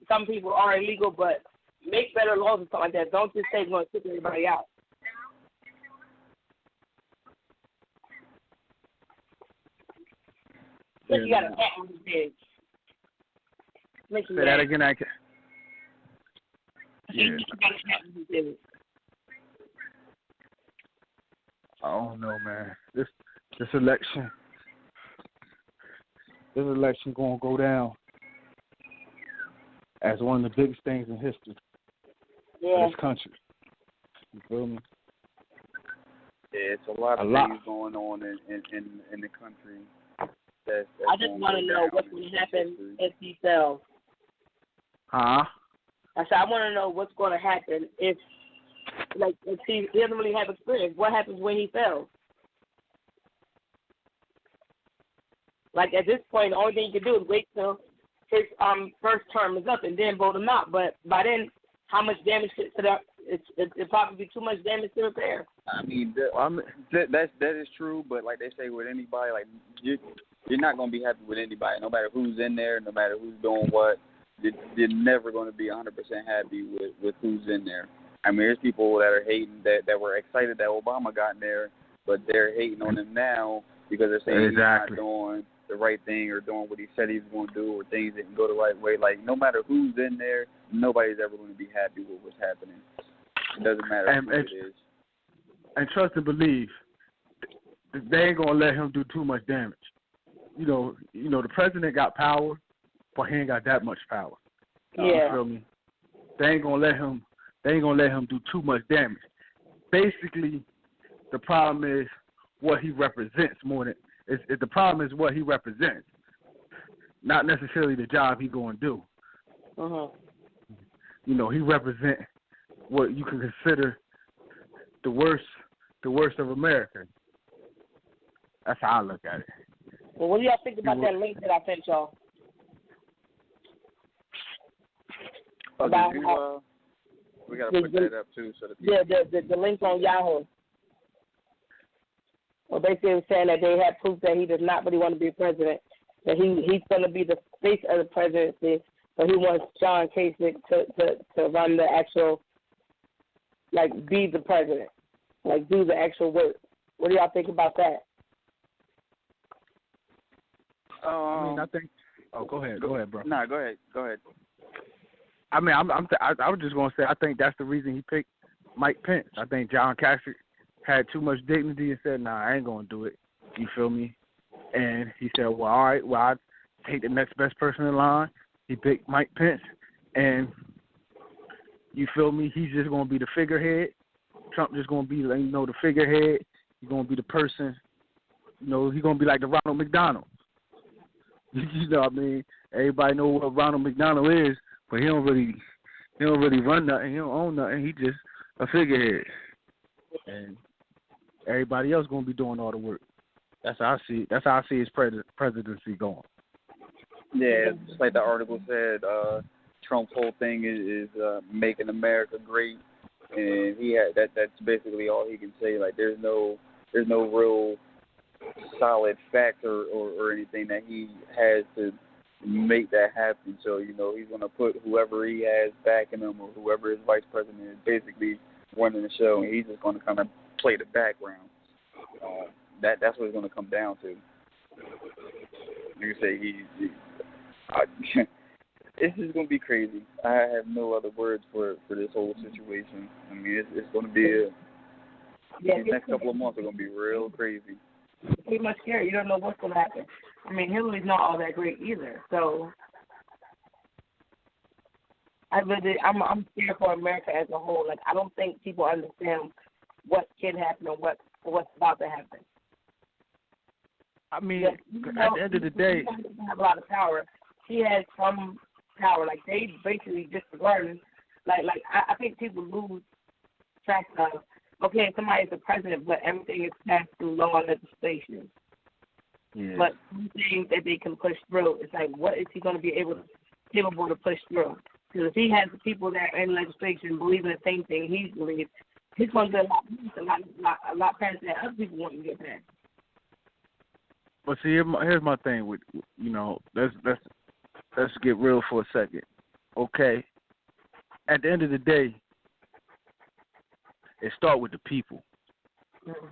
some people are illegal, but make better laws and stuff like that. Don't just say we're going to kick everybody out. Yeah, you got a hat on his head. Say that again. I can. Yeah. I don't know, man. This election gonna go down as one of the biggest things in history of this country. You feel me? Yeah, it's a lot of things going on in the country. That's I just want to know what's going to happen if he fails. Huh? I said I want to know what's going to happen if he doesn't really have experience. What happens when he fails? Like at this point, the only thing you can do is wait till his first term is up and then vote him out. But by then, how much damage to that? It'd probably be too much damage to repair. I mean, that is true. But like they say with anybody, like you're not going to be happy with anybody, no matter who's in there, no matter who's doing what. You're never going to be 100% happy with who's in there. I mean, there's people that are hating that were excited that Obama got in there, but they're hating on him now because they're saying he's not doing the right thing or doing what he said he was going to do or things didn't go the right way. Like, no matter who's in there, nobody's ever going to be happy with what's happening. It doesn't matter who it is. And trust and believe, they ain't going to let him do too much damage. You know, the president got power, but he ain't got that much power. You feel me? They ain't gonna let him do too much damage. Basically, the problem is what he represents more than the problem is what he represents, not necessarily the job he gonna do. You know, he represent what you can consider the worst of America. That's how I look at it. Well, what do y'all think about that link that I sent y'all? About we gotta put that up too, so that the link on Yahoo. Well, basically, it was saying that they had proof that he does not really want to be president. That he's going to be the face of the presidency, but he wants John Kasich to run the actual, like, be the president, like, do the actual work. What do y'all think about that? I think. Oh, go ahead, bro. No, go ahead. I mean, I was just gonna say I think that's the reason he picked Mike Pence. I think John Kasich had too much dignity and said, "Nah, I ain't gonna do it." You feel me? And he said, "Well, all right. Well, I take the next best person in line." He picked Mike Pence, and you feel me? He's just gonna be the figurehead. Trump just gonna be, the figurehead. He's gonna be the person. He's gonna be like the Ronald McDonald. You know what I mean? Everybody know what Ronald McDonald is, but he don't really run nothing. He don't own nothing. He just a figurehead, and everybody else gonna be doing all the work. That's how I see it. That's how I see his presidency going. Yeah, just like the article said, Trump's whole thing is making America great, and that's basically all he can say. Like there's no real solid fact or anything that he has to make that happen. So, he's going to put whoever he has backing him or whoever his vice president is basically running the show, and he's just going to kind of play the background. That's what it's going to come down to. You can say it's just going to be crazy. I have no other words for this whole situation. I mean, it's going to be these next couple of months are going to be real crazy. Pretty much scary. You don't know what's going to happen. I mean, Hillary's not all that great either. So I'm scared for America as a whole. Like, I don't think people understand what can happen and what's about to happen. I mean, at the end of the day, she doesn't have a lot of power. She has some power. Like, they basically just learn. Like I think people lose track of. Okay, somebody's the president, but everything is passed through law and legislation. Yeah. But things that they can push through, it's like, what is he going to be capable to push through? Because if he has the people that are in legislation believing the same thing he believes, he's going to get a lot past that other people want to get past. But see, here's my thing with let's get real for a second. Okay, at the end of the day, it starts with the people. Mm-hmm.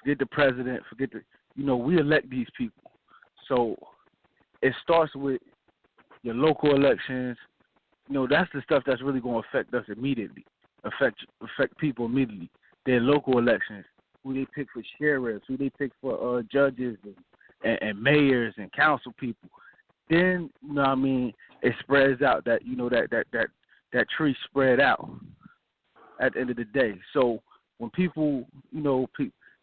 Forget the president. Forget we elect these people. So it starts with your local elections. That's the stuff that's really going to affect us immediately. Affect people immediately. Their local elections, who they pick for sheriffs, who they pick for judges and mayors and council people. Then it spreads out. That tree spread out. At the end of the day, so when people,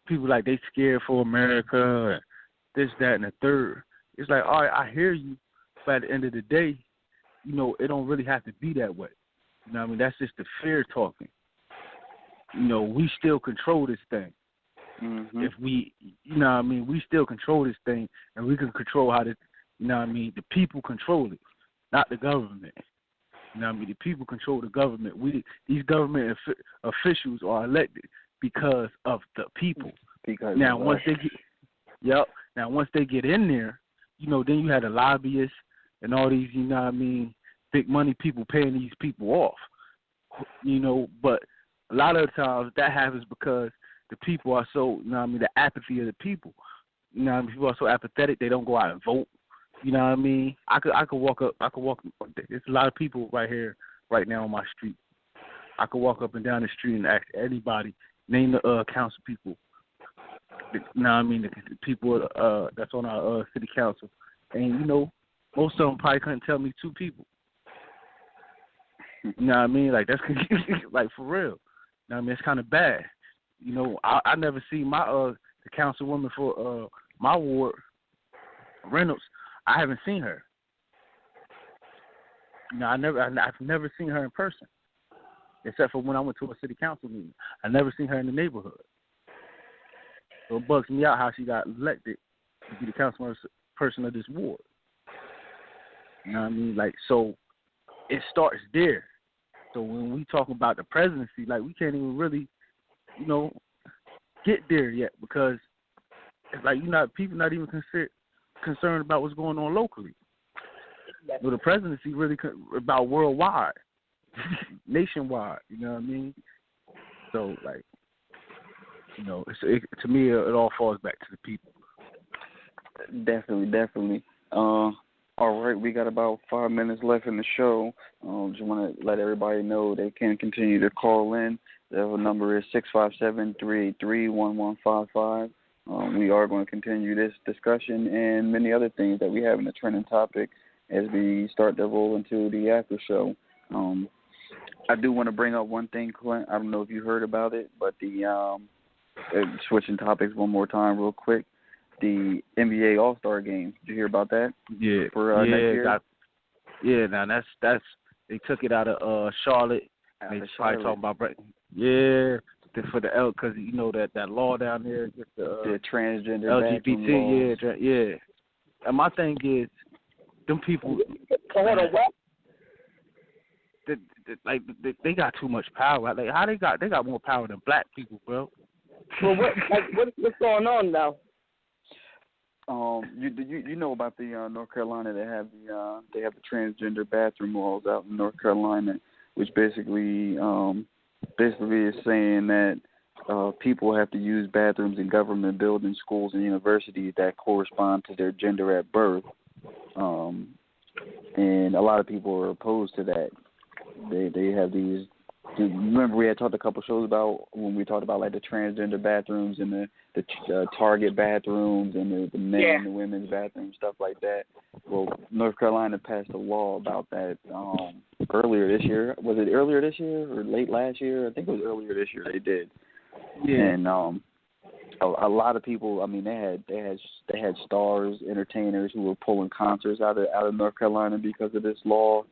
people like they scared for America, this, that, and the third, it's like, all right, I hear you, but at the end of the day, it don't really have to be that way. That's just the fear talking. We still control this thing. Mm-hmm. If we, we still control this thing, and we can control how the people control it, not the government. The people control the government. These government officials are elected because of the people. Once they get in there, then you had the lobbyists and all these, big money people paying these people off. But a lot of the times that happens because the people are so, the apathy of the people. People are so apathetic they don't go out and vote. I could walk up. There's a lot of people right now on my street. I could walk up and down the street and ask anybody, name the council people. The people that's on our city council, and most of them probably couldn't tell me two people. You know what I mean? Like that's like for real. You know what I mean? It's kind of bad. You know, I never see my the councilwoman for my ward, Reynolds. I haven't seen her. You know, I've never seen her in person, except for when I went to a city council meeting. I never seen her in the neighborhood. So it bugs me out how she got elected to be the council person of this ward. You know what I mean? Like, so it starts there. So when we talk about the presidency, like, we can't even really, you know, get there yet, because it's like people not even concerned about what's going on locally. Well, the presidency really about worldwide, nationwide. You know what I mean? So, like, you know, to me, it all falls back to the people. Definitely. All right, we got about 5 minutes left in the show. Just want to let everybody know they can continue to call in. The number is 657-383-1155. We are going to continue this discussion and many other things that we have in the trending topic as we start to roll into the after show. I do want to bring up one thing, Clint. I don't know if you heard about it, but the switching topics one more time real quick. The NBA All-Star Game. Did you hear about that? Yeah. For next year? Now that's they took it out of Charlotte. They probably talking about for the L, because you know that law down there, just the transgender LGBT. Yeah. And my thing is, them people. They got too much power. Like, how they got more power than black people, bro? Well, what's going on now? You know about the North Carolina? They have the transgender bathroom laws out in North Carolina, which basically is saying that people have to use bathrooms in government buildings, schools, and universities that correspond to their gender at birth. And a lot of people are opposed to that. They have these. Remember, we had talked a couple shows about when we talked about like the transgender bathrooms and the Target bathrooms and the men and the women's bathrooms, stuff like that. Well, North Carolina passed a law about that earlier this year. Was it earlier this year or late last year? I think it was earlier this year they did. Yeah. And a lot of people. I mean, they had stars, entertainers who were pulling concerts out of North Carolina because of this law.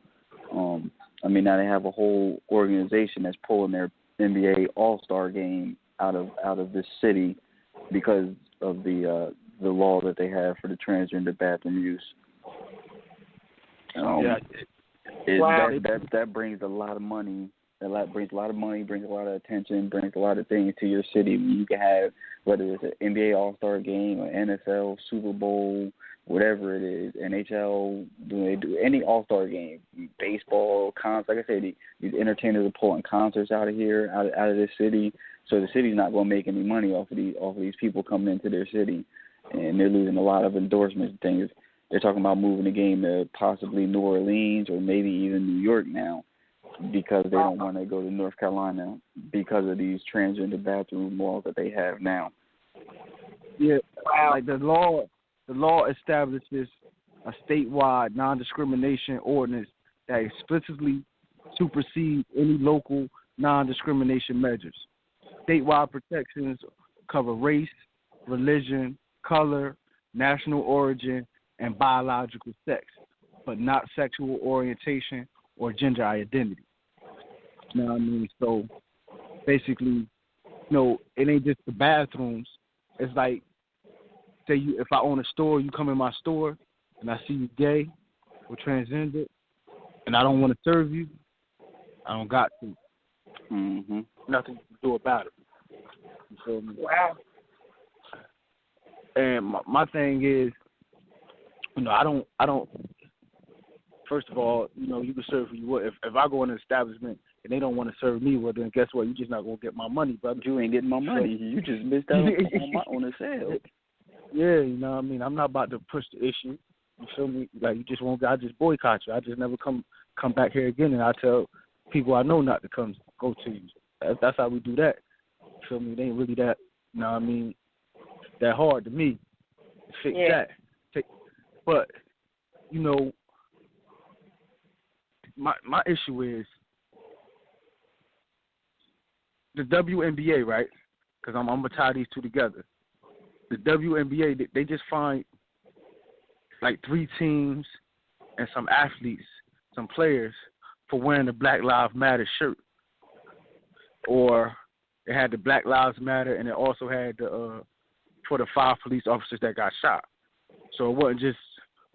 I mean, now they have a whole organization that's pulling their NBA All-Star game out of this city because of the law that they have for the transgender bathroom use. That brings a lot of money. Brings a lot of money, brings a lot of attention, brings a lot of things to your city. You can have, whether it's an NBA All-Star game, or NFL, Super Bowl, whatever it is, NHL, they do any All-Star game, baseball, concerts. Like I said, these entertainers are pulling concerts out of here, out of this city. So the city's not going to make any money off of these people coming into their city, and they're losing a lot of endorsements and things. They're talking about moving the game to possibly New Orleans or maybe even New York now, because they don't want to go to North Carolina because of these transgender bathroom laws that they have now. Yeah, like the law establishes a statewide non-discrimination ordinance that explicitly supersedes any local non-discrimination measures. Statewide protections cover race, religion, color, national origin, and biological sex, but not sexual orientation or gender identity. You know what I mean? So basically, it ain't just the bathrooms. It's like, say if I own a store, you come in my store and I see you gay or transgender and I don't want to serve you, I don't got to. Mm-hmm. Nothing you can do about it. You feel me? Wow. And my thing is, I don't. First of all, you can serve who you want. If I go in an establishment and they don't want to serve me, well, then guess what? You're just not going to get my money, brother. You ain't getting my money. You just missed out on the sale. Yeah, you know what I mean? I'm not about to push the issue. You feel me? Like, I just boycott you. I just never come back here again, and I tell people I know not to go to you. That's how we do that. You feel me? It ain't really that, you know what I mean, that hard to me to fix that. But, my issue is the WNBA, right? Because I'm gonna tie these two together. The WNBA, they just find like 3 teams and some athletes, some players, for wearing the Black Lives Matter shirt. Or it had the Black Lives Matter, and it also had the for the 5 police officers that got shot. So it wasn't just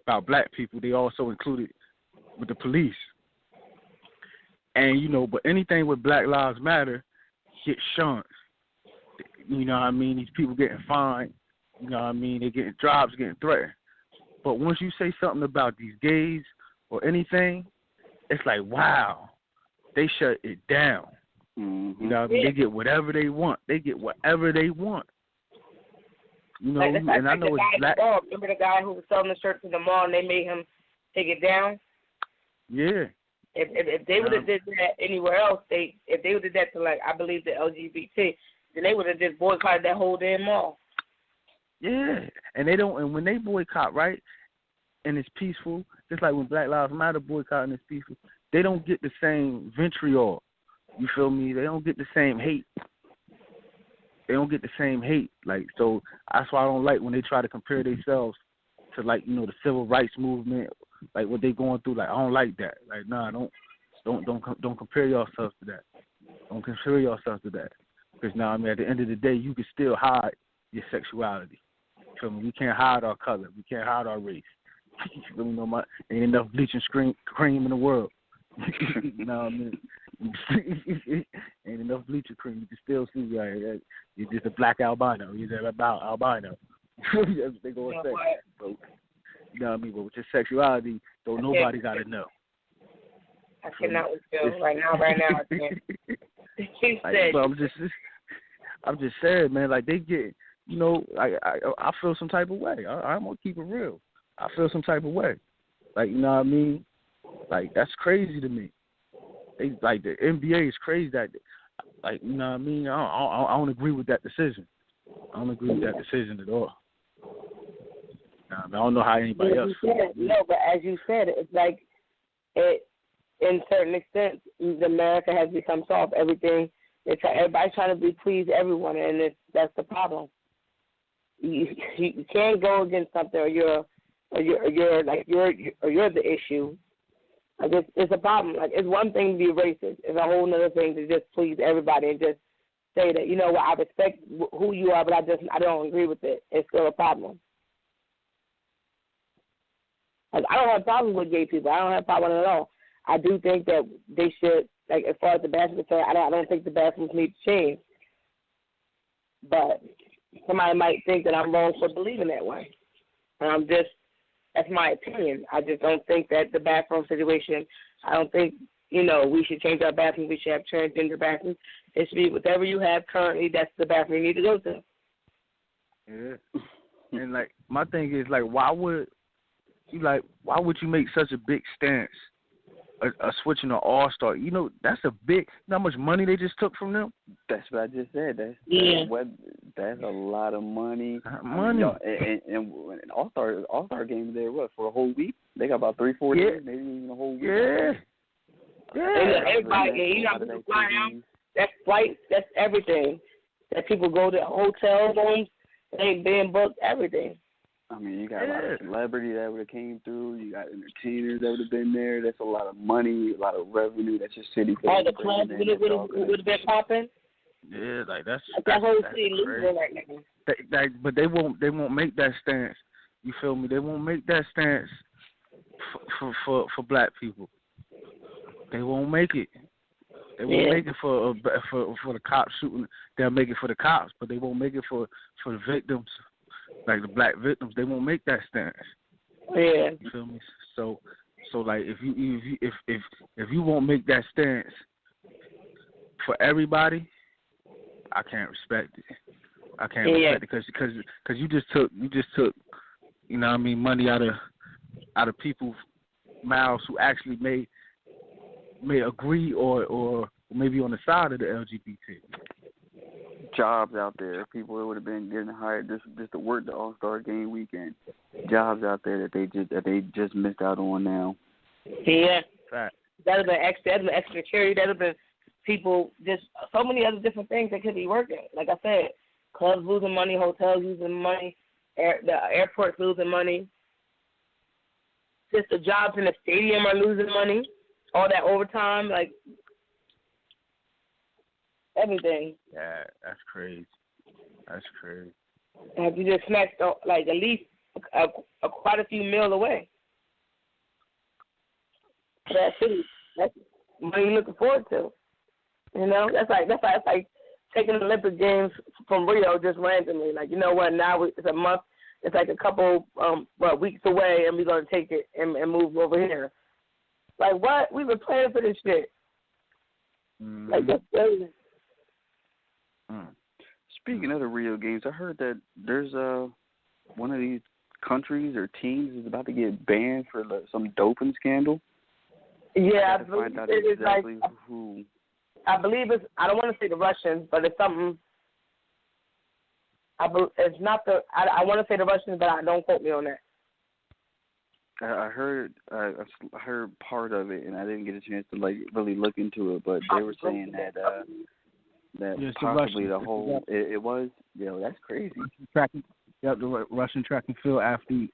about black people; they also included with the police. And but anything with Black Lives Matter gets shunned. You know what I mean? These people getting fined. You know what I mean? They're getting jobs, getting threatened. But once you say something about these gays or anything, it's like, wow, they shut it down. Mm-hmm. You know what I mean? They get whatever they want. Like And I know it's black. Remember the guy who was selling the shirts in the mall and they made him take it down? Yeah. If they would have did that anywhere else, if they would have did that to, like, I believe the LGBT, then they would have just boycotted that whole damn mall. Yeah, and they don't. And when they boycott, right, and it's peaceful, just like when Black Lives Matter boycott and it's peaceful, they don't get the same vitriol. You feel me? They don't get the same hate. Like, so that's why I don't like when they try to compare themselves to, like, the civil rights movement, like what they going through. Like, I don't like that. Like, nah, don't compare yourselves to that. Don't compare yourselves to that. Because now, I mean, at the end of the day, you can still hide your sexuality. You feel me? We can't hide our color. We can't hide our race. You feel me? Ain't enough bleaching cream in the world. You know what I mean? Ain't enough bleaching cream. You can still see you're just a black albino. You're just about albino. That's what they gonna say. So, you know what I mean? But with your sexuality, don't nobody gotta know. I cannot with you right now. I can't. I'm just saying, man. Like, they get, I feel some type of way. I'm gonna keep it real. I feel some type of way. Like, you know what I mean? Like, that's crazy to me. Like, the NBA is crazy that, like, you know what I mean? I don't agree with that decision. I don't agree with that decision at all. I don't know how anybody else feels. No, but as you said, it's like in certain extent, America has become soft. Everything, everybody's trying to please everyone, and that's the problem. You can't go against something, or you're the issue. Like, it's a problem. Like, it's one thing to be racist. It's a whole other thing to just please everybody and just say that, I respect who you are, but I don't agree with it. It's still a problem. Like, I don't have problems with gay people. I don't have a problem at all. I do think that they should, like, as far as the bathrooms are concerned, I don't think the bathrooms need to change. But somebody might think that I'm wrong for believing that way. And that's my opinion. I just don't think that the bathroom situation, I don't think, we should change our bathrooms. We should have transgender bathrooms. It should be whatever you have currently, that's the bathroom you need to go to. Yeah. And, like, my thing is, like, why would you make such a big stance a switching to All-Star? That's a big, how much money they just took from them? That's what I just said. That's a lot of money. Money. And All-Star games there, for a whole week? They got about 3-4 days, maybe even a whole week. Yeah. And everybody, fly out. That's flights. That's everything. That people go to hotel rooms, they being booked, everything. I mean, you got a lot of celebrity that would have came through. You got entertainers that would have been there. That's a lot of money, a lot of revenue that your city could all the clubs would have been popping. Yeah, like that's whole city losing right now. But they won't make that stance. You feel me? They won't make that stance for black people. They won't make it. They won't make it for the cops shooting. They'll make it for the cops, but they won't make it for the victims. Like the black victims, they won't make that stance. Yeah. You feel me? So like if you won't make that stance for everybody, I can't respect it. I can't respect it because you just took money out of people's mouths who actually may agree or maybe on the side of the LGBT. Jobs out there, people that would have been getting hired just to work the All-Star game weekend. Jobs out there that they just missed out on now. Yeah, Fact. That'd have been extra charity. That'd have been people, just so many other different things that could be working. Like I said, clubs losing money, hotels losing money, the airports losing money. Just the jobs in the stadium are losing money. All that overtime, like everything. Yeah, that's crazy. That's crazy. And you just snatched like at least quite a few mil away. That's it. That's what you're looking forward to. You know, that's like taking the Olympic Games from Rio just randomly. Like, you know what? Now it's a month. It's like a couple weeks away, and we're gonna take it and move over here. Like what? We've been planning for this shit. Mm-hmm. Like that's crazy. Speaking of the Rio Games, I heard that there's one of these countries or teams is about to get banned for some doping scandal. Yeah, I find out it is exactly like, who. I believe it's. I don't want to say the Russians, but it's something. It's not the. I want to say the Russians, but don't quote me on that. I heard part of it, and I didn't get a chance to like really look into it. But they were saying that yes, possibly the the whole it was. That's crazy. The Russian track and field athletes.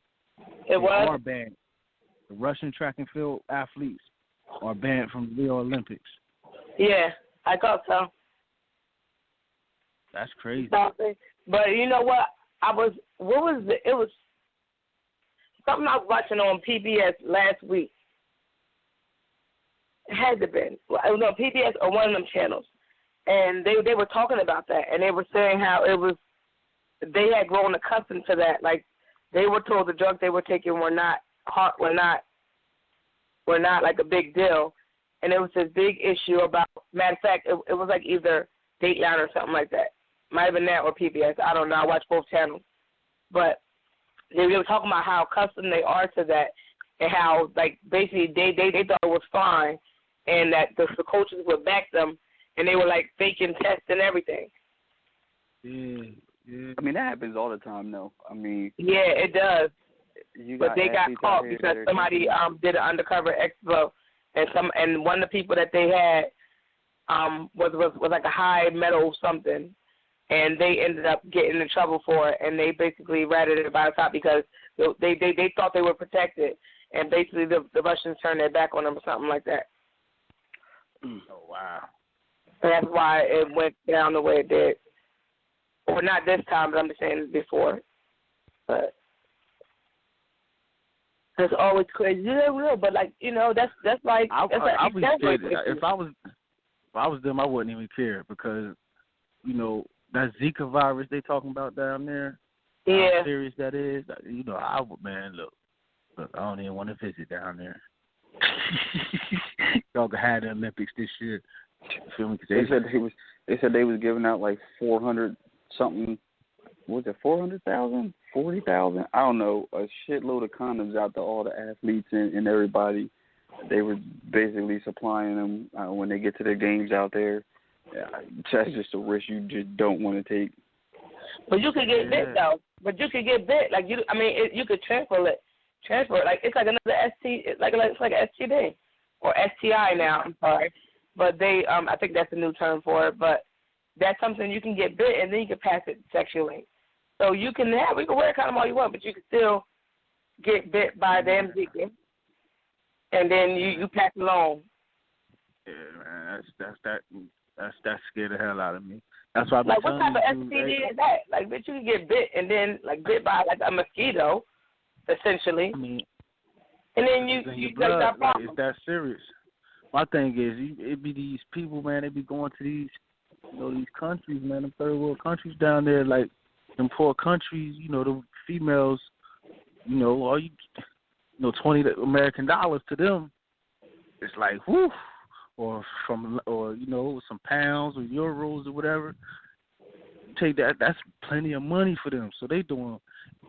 Are banned. The Russian track and field athletes are banned from the Rio Olympics. Yeah, I thought so. That's crazy. But you know what? It was something I was watching on PBS last week. It had to been. It was on PBS or one of them channels. And they were talking about that, and they were saying how they had grown accustomed to that. Like, they were told the drugs they were taking were not like a big deal. And it was this big issue about, matter of fact, it was like either Dateline or something like that. Might have been that or PBS. I don't know. I watch both channels. But they were talking about how accustomed they are to that and how, like, basically they thought it was fine and that the coaches would back them and they were, like, faking tests and everything. Yeah. I mean, that happens all the time, though. I mean. Yeah, it does. But they got caught because somebody did an undercover expo, and one of the people that they had was like a high metal something, and they ended up getting in trouble for it, and they basically ratted it by the top because they thought they were protected, and basically the Russians turned their back on them or something like that. Oh wow! And that's why it went down the way it did. Or not this time, but I'm just saying before. But it's always crazy. Yeah, real, but like that's like I that's was scared. If I was them, I wouldn't even care because that Zika virus they talking about down there. Yeah. How serious that is. I would, man. Look, I don't even want to visit down there. Y'all can have the Olympics this year. You feel me? They said they was giving out like 400 something. Was it 400,000? 40,000? I don't know. A shitload of condoms out to all the athletes and everybody. They were basically supplying them when they get to their games out there. That's just a risk you just don't want to take. But you could get bit though. But you could get bit. Like you could transfer it. Like it's like another ST. It's like an STD or STI now. I'm sorry, but they I think that's a new term for it. But that's something you can get bit and then you can pass it sexually. So we can wear a condom all you want, but you can still get bit by the Zika, and then you pass it along. Yeah, man, that scared the hell out of me. That's why. Like what type of STD is that? Like, bitch, you can get bit and then bit by like a mosquito, essentially. I mean, and then you got problems. It's that serious. My thing is, it be these people, man. They be going to these countries, man. Them third world countries down there, like them poor countries. The females, all $20 American to them. It's like whoo. Or some pounds or euros or whatever. Take that. That's plenty of money for them. So they doing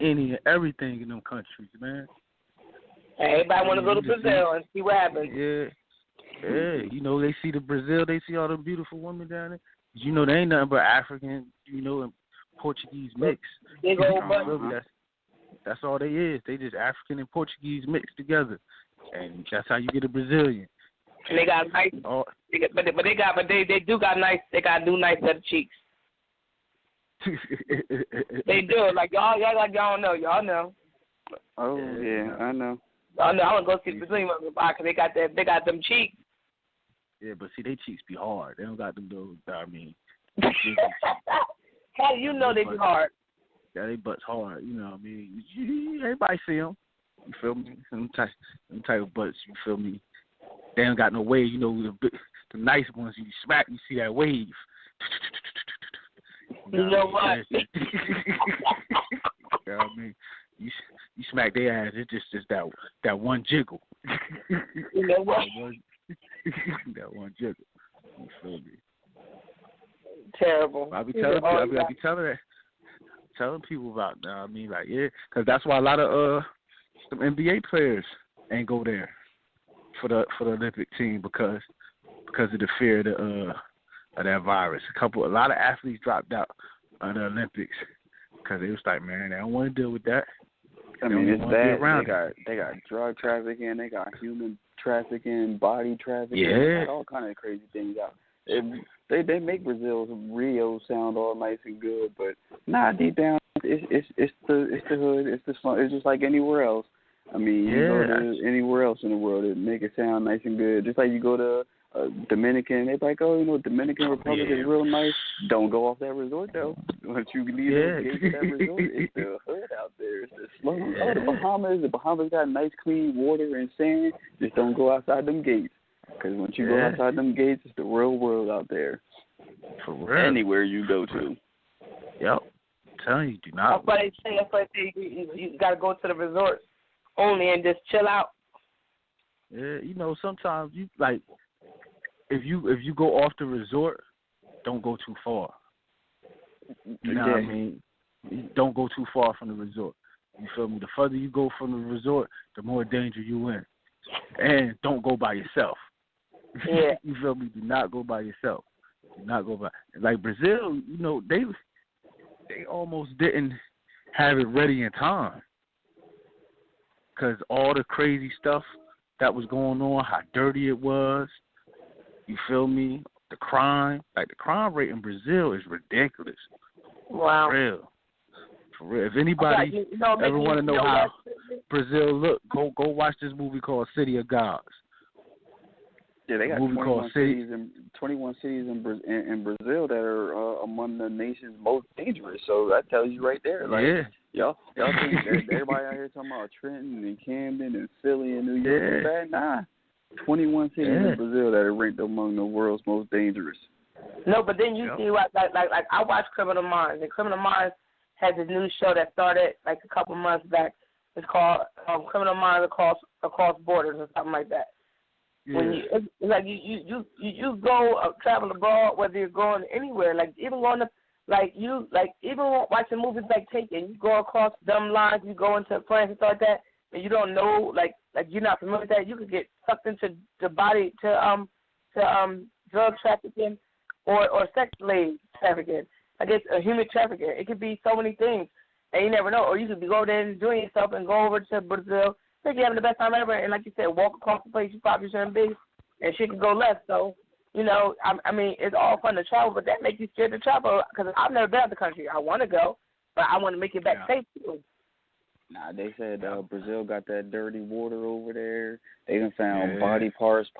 any and everything in them countries, man. Everybody want to go to Brazil and see what happens. Yeah. They see the Brazil. They see all the beautiful women down there. They ain't nothing but African, and Portuguese mix. Big old butt. That's all they is. They just African and Portuguese mixed together, and that's how you get a Brazilian. And they got nice. Oh. They do got nice. They got nice better cheeks. They do. Like y'all like y'all don't know. Y'all know. Oh yeah, I know. Y'all know. I want to go see the Brazilian women because they got them cheeks. Yeah, but see, they cheeks be hard. They don't got them those. I mean, how do you know they be hard? Yeah, they butts hard. You know what I mean? Everybody see them. You feel me? Some type of butts. You feel me? They don't got no wave. You know the nice ones. You smack, you see that wave. You know what? You know what I mean? You smack their ass. It's just that one jiggle. You know what? That one jiggle. You feel me? Terrible. I be telling people about that. I mean, like, yeah, because that's why a lot of some NBA players ain't go there for the Olympic team because of the fear of that virus. A lot of athletes dropped out of the Olympics because they was like, man, they don't want to deal with that. I mean, it's bad. They got drug trafficking, they got human trafficking, body trafficking, they got all kind of crazy things out. They make Brazil's Rio sound all nice and good, but deep down, it's the hood, it's the fun. It's just like anywhere else. I mean, you go to anywhere else in the world, it make it sound nice and good. Just like you go to Dominican, they're like, Dominican Republic is real nice. Don't go off that resort though. Once you leave the gates of that resort, it's the hood out there. It's the slum. Oh, the Bahamas. The Bahamas got nice, clean water and sand. Just don't go outside them gates. Because once you go outside them gates, it's the real world out there. For real. Anywhere you go to. Yep. I'm telling you, do not. That's why they say you got to go to the resort only and just chill out. Yeah, sometimes you like if you go off the resort, don't go too far. You know what I mean? Don't go too far from the resort. You feel me? The further you go from the resort, the more danger you in. And don't go by yourself. Yeah. You feel me? Do not go by yourself. Do not go by. Like Brazil, they almost didn't have it ready in time. Because all the crazy stuff that was going on, how dirty it was, you feel me? The crime rate in Brazil is ridiculous. Wow. For real. If anybody ever want to know how Brazil look, go watch this movie called City of Gods. Yeah, they got 21 cities in Brazil that are among the nation's most dangerous. So that tells you right there. Like, y'all think that everybody out here talking about Trenton and Camden and Philly and New York is bad? Nah. 21 cities in Brazil that are ranked among the world's most dangerous. No, but then you see what like I watch Criminal Minds, and Criminal Minds has this new show that started like a couple months back. It's called Criminal Minds Across Borders or something like that. Yeah. When it's like you go travel abroad, whether you're going anywhere, like even going to even watching movies like Taken, you go across dumb lines, you go into France and stuff like that, and you don't know like you're not familiar with that, you could get sucked into the body to drug trafficking or sex slave trafficking. I guess human trafficking. It could be so many things, and you never know. Or you could be going there and enjoying yourself and go over to Brazil. Think you're having the best time ever, and like you said, walk across the place you probably shouldn't be, and shit could go left. So, I mean, it's all fun to travel, but that makes you scared to travel because I've never been out the country. I want to go, but I want to make it back safe too. Nah, they said Brazil got that dirty water over there. They done found body parts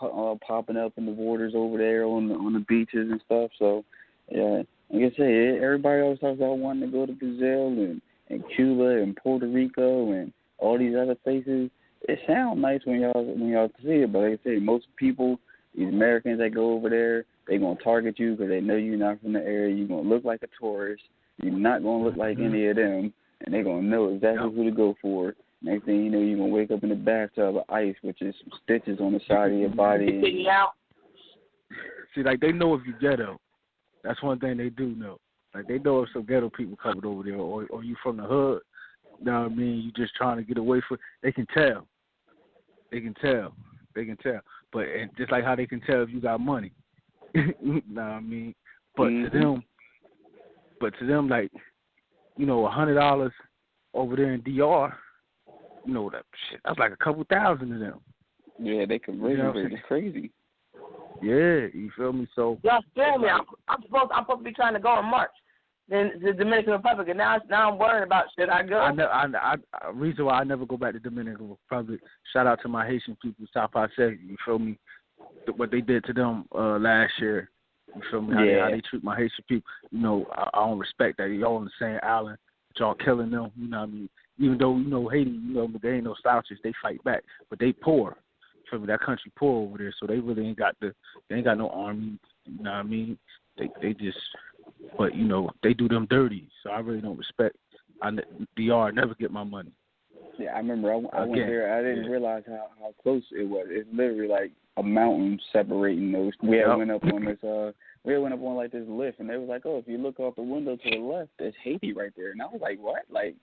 popping up in the waters over there on the beaches and stuff. So, yeah, like I say, everybody always talks about wanting to go to Brazil and Cuba and Puerto Rico and all these other places. It sounds nice when y'all see it, but like I say, most people, these Americans that go over there, they gonna target you because they know you're not from the area. You're gonna look like a tourist. You're not gonna look like any of them. And they're going to know exactly who to go for. Next thing you know, you're going to wake up in the bathtub of ice, which is some stitches on the side of your body. See, like, they know if you ghetto. That's one thing they do know. Like, they know if some ghetto people coming over there or you from the hood, you know what I mean, you just trying to get away from it. They can tell. But and just like how they can tell if you got money. You know what I mean? But to them, like, $100 over there in DR, that shit, that's like a couple thousand of them. Yeah, they conversion rate is crazy. Yeah, you feel me? So Y'all scaring me. I'm supposed to be trying to go in March. Then the Dominican Republic, and now I'm worried about should I go? Reason why I never go back to Dominican Republic. Shout out to my Haitian people, South Pacific. You feel me? What they did to them last year. You feel me? How they treat my Haitian people. You know, I don't respect that. Y'all on the same island, but y'all killing them. You know what I mean? Even though Haiti, they ain't no slouches. They fight back, but they poor. You feel me? That country poor over there, so they really ain't got no army. You know what I mean? They just. But, they do them dirty, so I really don't respect. DR never get my money. Yeah, I remember I went there. I didn't realize how close it was. It's literally like a mountain separating those. We had went up on this. We went up on like this lift, and they was like, "Oh, if you look out the window to the left, there's Haiti right there." And I was like, "What?" Like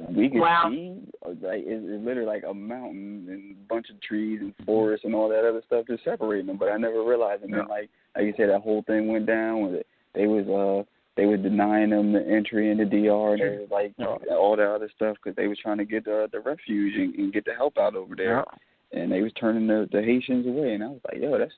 we could see, like it's literally like a mountain and a bunch of trees and forests and all that other stuff just separating them. But I never realized. And then like you said, that whole thing went down with it. They was denying them the entry into DR, and they was like all that other stuff because they was trying to get the refuge and get the help out over there, and they was turning the Haitians away. And I was like, yo, that's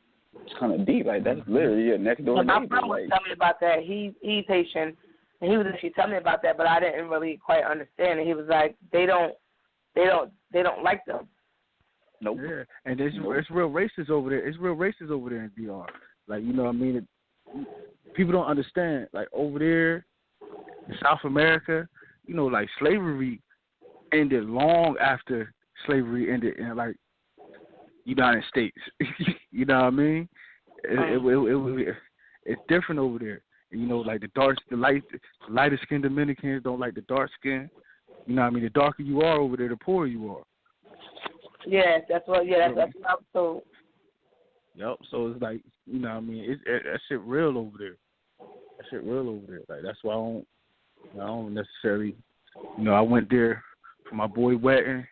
kind of deep. Like that's literally your next door neighbor. My friend was telling me about that. He's Haitian, and he was actually telling me about that, but I didn't really quite understand. And he was like, they don't like them. Nope. Yeah, and it's real racist over there. It's real racist over there in DR. Like what I mean. People don't understand, like over there in South America, like slavery ended long after slavery ended in like United States. You know what I mean? It's different over there. Like the lighter skinned Dominicans don't like the dark skin. You know what I mean? The darker you are over there, the poorer you are. Yeah, that's what I was told. Yep. So it's like, what I mean? That shit real over there. Like that's why I don't necessarily, I went there for my boy wedding.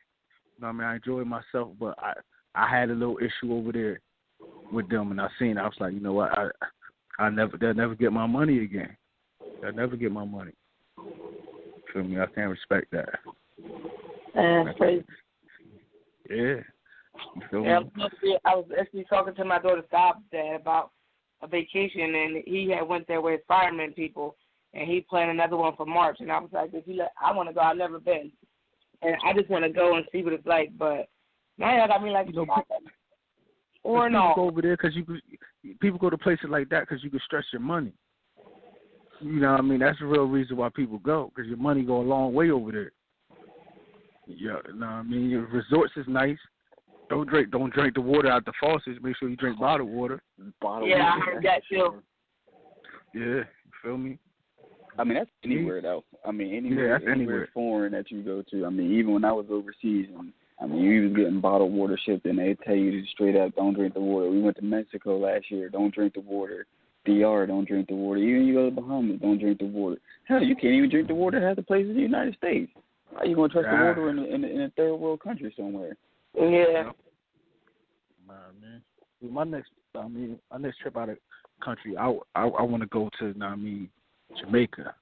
I mean, I enjoyed myself, but I had a little issue over there with them, and I was like, you know what? They'll never get my money again. They'll never get my money. Feel me? I can't respect that. That's crazy. Yeah. I was actually talking to my daughter's dad about a vacation, and he had went there with his fireman people, and he planned another one for March. And I was like, I want to go. I've never been, and I just want to go and see what it's like. But now y'all got me like, or no? People go over there because people go to places like that because you can stretch your money. You know what I mean? That's the real reason why people go, because your money go a long way over there. Yeah, you know what I mean? Your resorts is nice. Don't drink the water out the faucets. Make sure you drink bottled water. I heard that too. Yeah, you feel me? I mean, that's anywhere though. I mean, anywhere foreign that you go to. I mean, even when I was overseas, you was getting bottled water shipped, and they tell you to straight up, don't drink the water. We went to Mexico last year. Don't drink the water. DR, don't drink the water. Even you go to the Bahamas, don't drink the water. Hell, you can't even drink the water at the places in the United States. How are you going to trust the water in a third world country somewhere? Yeah. Man. My next trip out of country, I want to go to, Jamaica.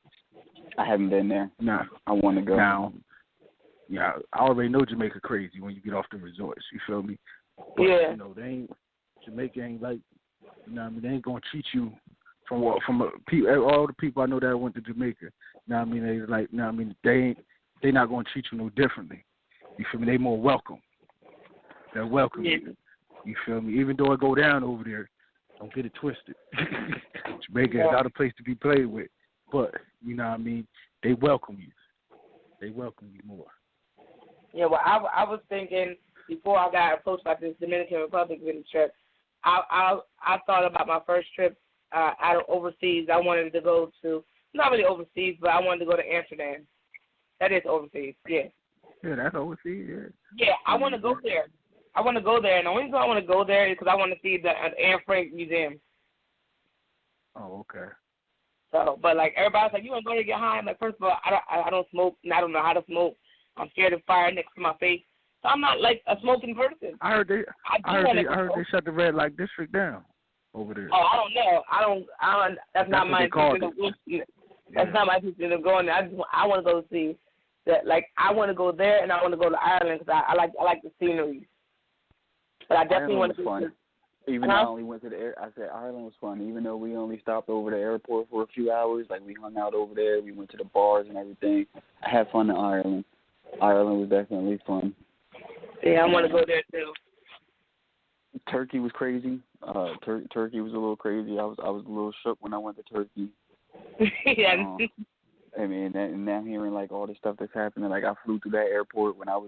I haven't been there. Nah. I want to go. Now, yeah, I already know Jamaica crazy when you get off the resorts. You feel me? But, yeah. Jamaica ain't like, they ain't gonna treat you from all the people I know that went to Jamaica. They not gonna treat you no differently. You feel me? They more welcome. They're welcome. Yeah. You feel me? Even though I go down over there, don't get it twisted. Jamaica is not a place to be played with. But, they welcome you. They welcome you more. Yeah, well, I was thinking before I got approached by this Dominican Republic trip, I thought about my first trip out of overseas. I wanted to go to, not really overseas, but I wanted to go to Amsterdam. That is overseas, yeah. Yeah, that's overseas, yeah. Yeah, I want to go there. And the only reason I want to go there is because I want to see the Anne Frank Museum. Oh, okay. So, but like everybody's like, you want to go to get high? I'm like, first of all, I don't smoke, and I don't know how to smoke. I'm scared of fire next to my face, so I'm not like a smoking person. I heard they shut the red light district down over there. Oh, I don't know. I don't. That's not my intention. That's not my intention of going there. I want to go see that. Like, I want to go there, and I want to go to Ireland because I like the scenery. But I definitely want to Even though I only went to the I said Ireland was fun. Even though we only stopped over the airport for a few hours, like we hung out over there, we went to the bars and everything. I had fun in Ireland. Ireland was definitely fun. Yeah, I want to go there too. Turkey was crazy. Turkey was a little crazy. I was a little shook when I went to Turkey. Yeah. I mean, and now hearing like all the stuff that's happening, like I flew through that airport when I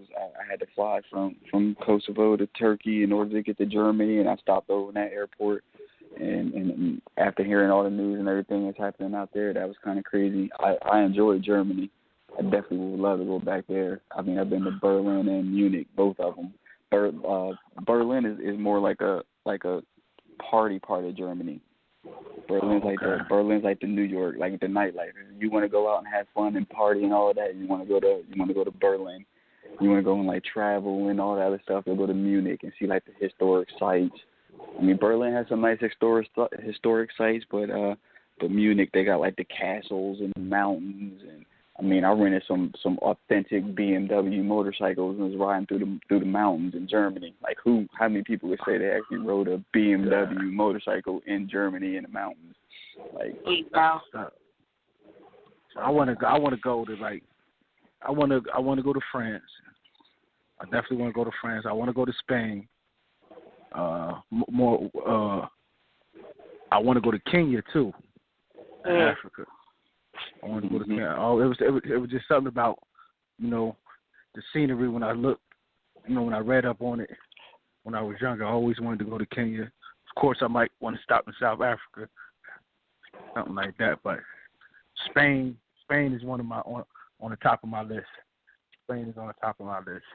had to fly from Kosovo to Turkey in order to get to Germany, and I stopped over in that airport. And after hearing all the news and everything that's happening out there, that was kind of crazy. I enjoyed Germany. I definitely would love to go back there. I mean, I've been to Berlin and Munich, both of them. Berlin is more like a party part of Germany. Berlin's like the New York, like the nightlife. If you want to go out and have fun and party and all of that, you want to go to Berlin. You want to go and like travel and all that other stuff. You'll go to Munich and see like the historic sites. I mean, Berlin has some nice historic sites, but Munich, they got like the castles and the mountains. And I mean, I rented some authentic BMW motorcycles and was riding through the mountains in Germany. Like how many people would say they actually rode a BMW motorcycle in Germany in the mountains? Like, wow. So I want to go to like I want to go to France. I definitely want to go to France. I want to go to Spain. I want to go to Kenya too, Africa. I want to go to Kenya. Oh, it was just something about, the scenery when I looked, when I read up on it when I was younger. I always wanted to go to Kenya. Of course, I might want to stop in South Africa, something like that. But Spain is one of my on the top of my list. Spain is on the top of my list,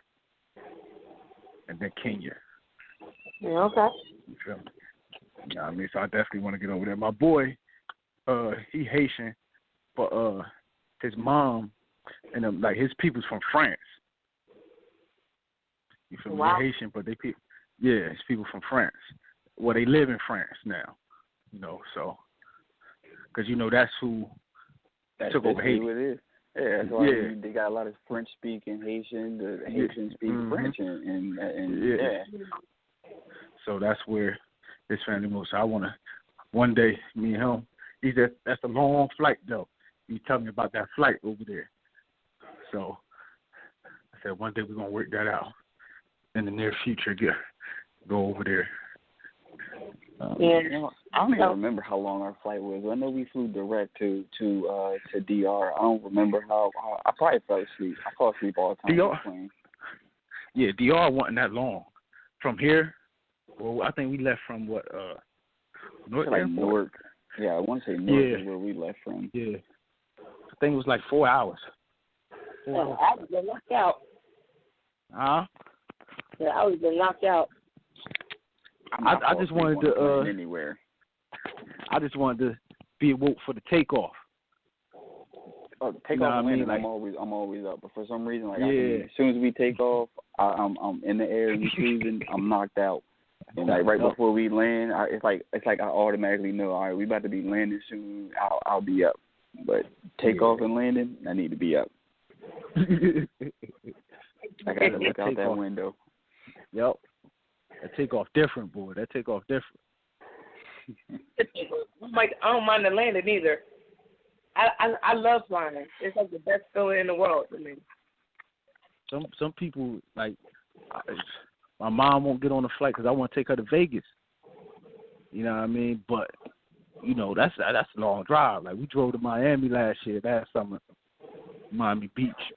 and then Kenya. Yeah, okay. You feel me? You know what I mean? So I definitely want to get over there. My boy, he Haitian, but his mom and like his people's from France. You feel me? Wow. They're Haitian, but his people from France. Well, they live in France now. So because that's who took over Haiti. What it is. Yeah, that's why they got a lot of French-speaking Haitian. The Haitians speak French, and So that's where his family moves. So I want to, one day, me and him, that's a long flight, though. He told me about that flight over there. So I said one day we're going to work that out in the near future, go over there. I don't even remember how long our flight was. I know we flew direct to DR. I don't remember how I probably fell asleep. I fall asleep all the time on the plane. Yeah, DR wasn't that long. From here, well, I think we left from Newark. Yeah, I want to say Newark is where we left from. Yeah. I think it was like 4 hours. I was knocked out. Huh? Yeah, I was knocked out. I just wanted to anywhere. I just wanted to be awoke for the takeoff. Takeoff and landing, like, I'm always up. But for some reason, like as soon as we take off, I'm in the air and we cruising, I'm knocked out. And like right before we land, it's like I automatically know, all right, we about to be landing soon. I'll be up. But takeoff and landing, I need to be up. I got to look out that window. Yep. That takeoff different, boy. That takeoff different. I don't mind the landing either. I love flying. It's like the best feeling in the world to me. Some people, like, my mom won't get on the flight because I want to take her to Vegas. You know what I mean? But, that's a long drive. Like, we drove to Miami last summer, Miami Beach.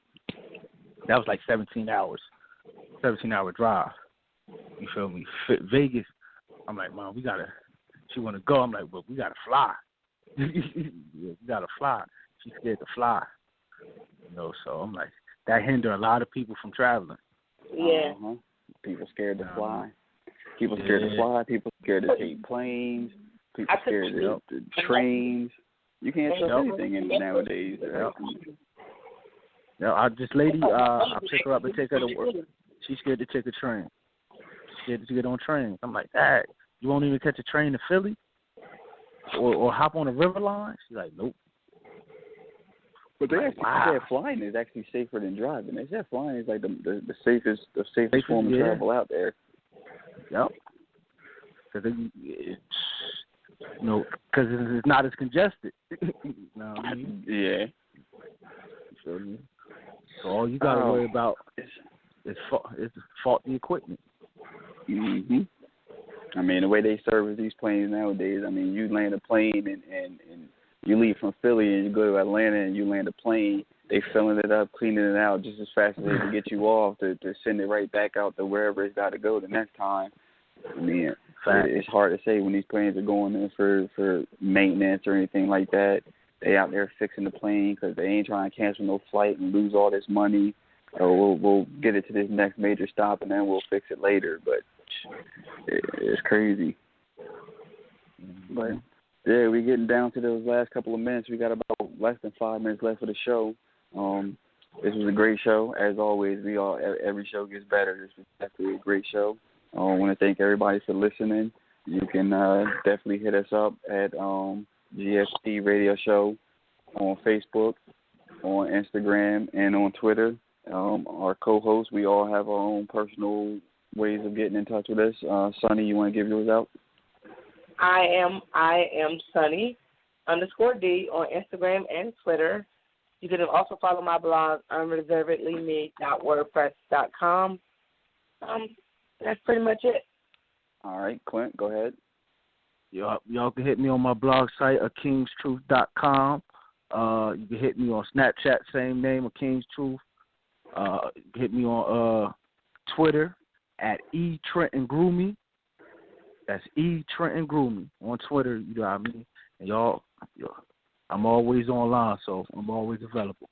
That was like 17 hours, 17-hour drive. You feel me? Vegas, I'm like, Mom, she want to go. I'm like, well, we got to fly. We got to fly. She's scared to fly. So I'm like, that hinder a lot of people from traveling. Yeah. People scared to fly. People scared to fly. People scared to take planes. People scared to trains. You can't trust anything in nowadays. This lady, I pick her up and take her to work. She's scared to take a train. She's scared to get on trains. I'm like, Dad, you won't even catch a train to Philly? Or hop on a river line? She's like, nope. But they actually said flying is actually safer than driving. They said flying is like the safest form of travel out there. Yep. because because it's not as congested. You know what I mean? Yeah. You feel me? So all you got to worry about is faulty equipment. Mm-hmm. I mean, the way they service these planes nowadays, I mean, you land a plane and you leave from Philly and you go to Atlanta and you land a plane, they filling it up, cleaning it out just as fast as they can get you off to send it right back out to wherever it's got to go the next time. I mean, it's hard to say when these planes are going in for maintenance or anything like that. They out there fixing the plane because they ain't trying to cancel no flight and lose all this money. Or we'll get it to this next major stop and then we'll fix it later. But it's crazy. But yeah, we're getting down to those last couple of minutes. We got about less than 5 minutes left of the show. This was a great show. As always, every show gets better. This was definitely a great show. I want to thank everybody for listening. You can definitely hit us up at GFT Radio Show on Facebook, on Instagram, and on Twitter. Our co-hosts, we all have our own personal ways of getting in touch with us. Sonny, you want to give yours out? I am Sonny _D on Instagram and Twitter. You can also follow my blog, unreservedlyme.wordpress.com. That's pretty much it. All right, Clint, go ahead. Y'all can hit me on my blog site, akingstruth.com. You can hit me on Snapchat, same name, akingstruth. You can hit me on Twitter at @eTrentonGroomy. That's @eTrentonGroomy on Twitter. You know what I mean? And y'all, I'm always online, so I'm always available.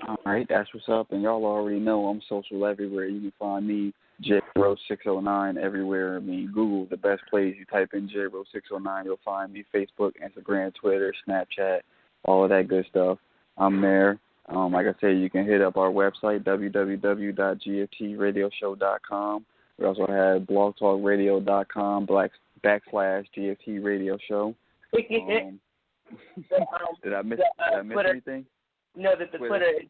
All right, that's what's up. And y'all already know I'm social everywhere. You can find me, JRO609, everywhere. I mean, Google the best place. You type in JRO609, you'll find me. Facebook, Instagram, Twitter, Snapchat, all of that good stuff. I'm there. Like I said, you can hit up our website, www.gftradioshow.com. We also have blogtalkradio.com /GFT Radio Show. Did I miss anything? No, the Twitter is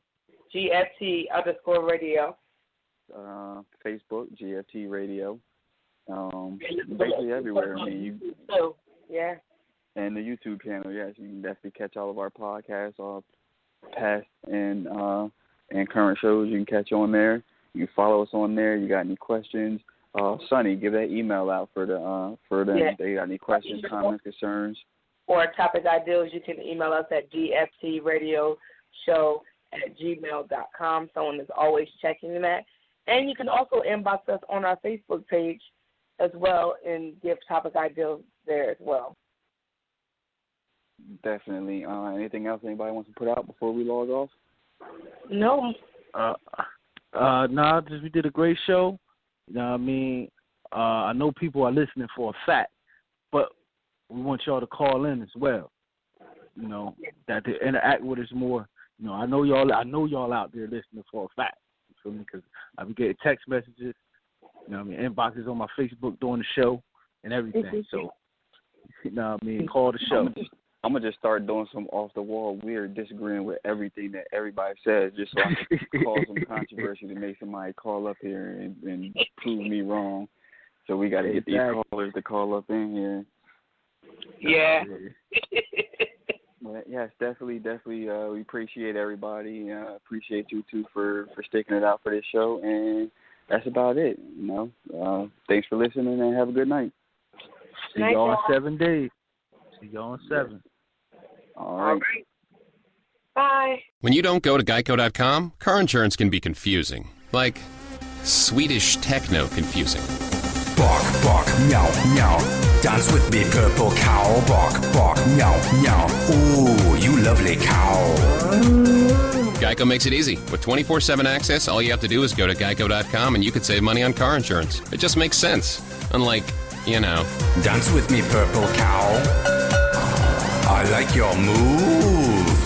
GFT_radio. Facebook, GFT Radio. Basically everywhere. I mean, yeah. And the YouTube channel, yes. You can definitely catch all of our podcasts, all past and current shows. You can catch on there. You can follow us on there. You got any questions? Sonny, give that email out for them. Yeah. They got any questions, comments, concerns? Or topic ideas, you can email us at gftradioshow@gmail.com. Someone is always checking that. And you can also inbox us on our Facebook page as well and give topic ideas there as well. Definitely. Anything else anybody wants to put out before we log off? No. Just we did a great show. You know what I mean? I know people are listening for a fact, but we want y'all to call in as well. You know, that to interact with us more. You know, I know y'all out there listening for a fact. You feel me? Because I be getting text messages. You know what I mean? Inboxes on my Facebook during the show and everything. So, you know what I mean? Call the show. I'm going to just start doing some off-the-wall weird disagreeing with everything that everybody says just so I can cause some controversy to make somebody call up here and prove me wrong. So we got to get these callers to call up in here. Yeah. But yes, definitely. We appreciate everybody. Appreciate you, too, for sticking it out for this show. And that's about it, you know. Thanks for listening and have a good night. See y'all in 7 days. See y'all in 7. All right. Bye. When you don't go to Geico.com, car insurance can be confusing. Like Swedish techno confusing. Bark, bark, meow, meow. Dance with me, purple cow. Bark, bark, meow, meow. Ooh, you lovely cow. Geico makes it easy. With 24/7 access, all you have to do is go to Geico.com and you could save money on car insurance. It just makes sense. Unlike, you know. Dance with me, purple cow. I like your moves.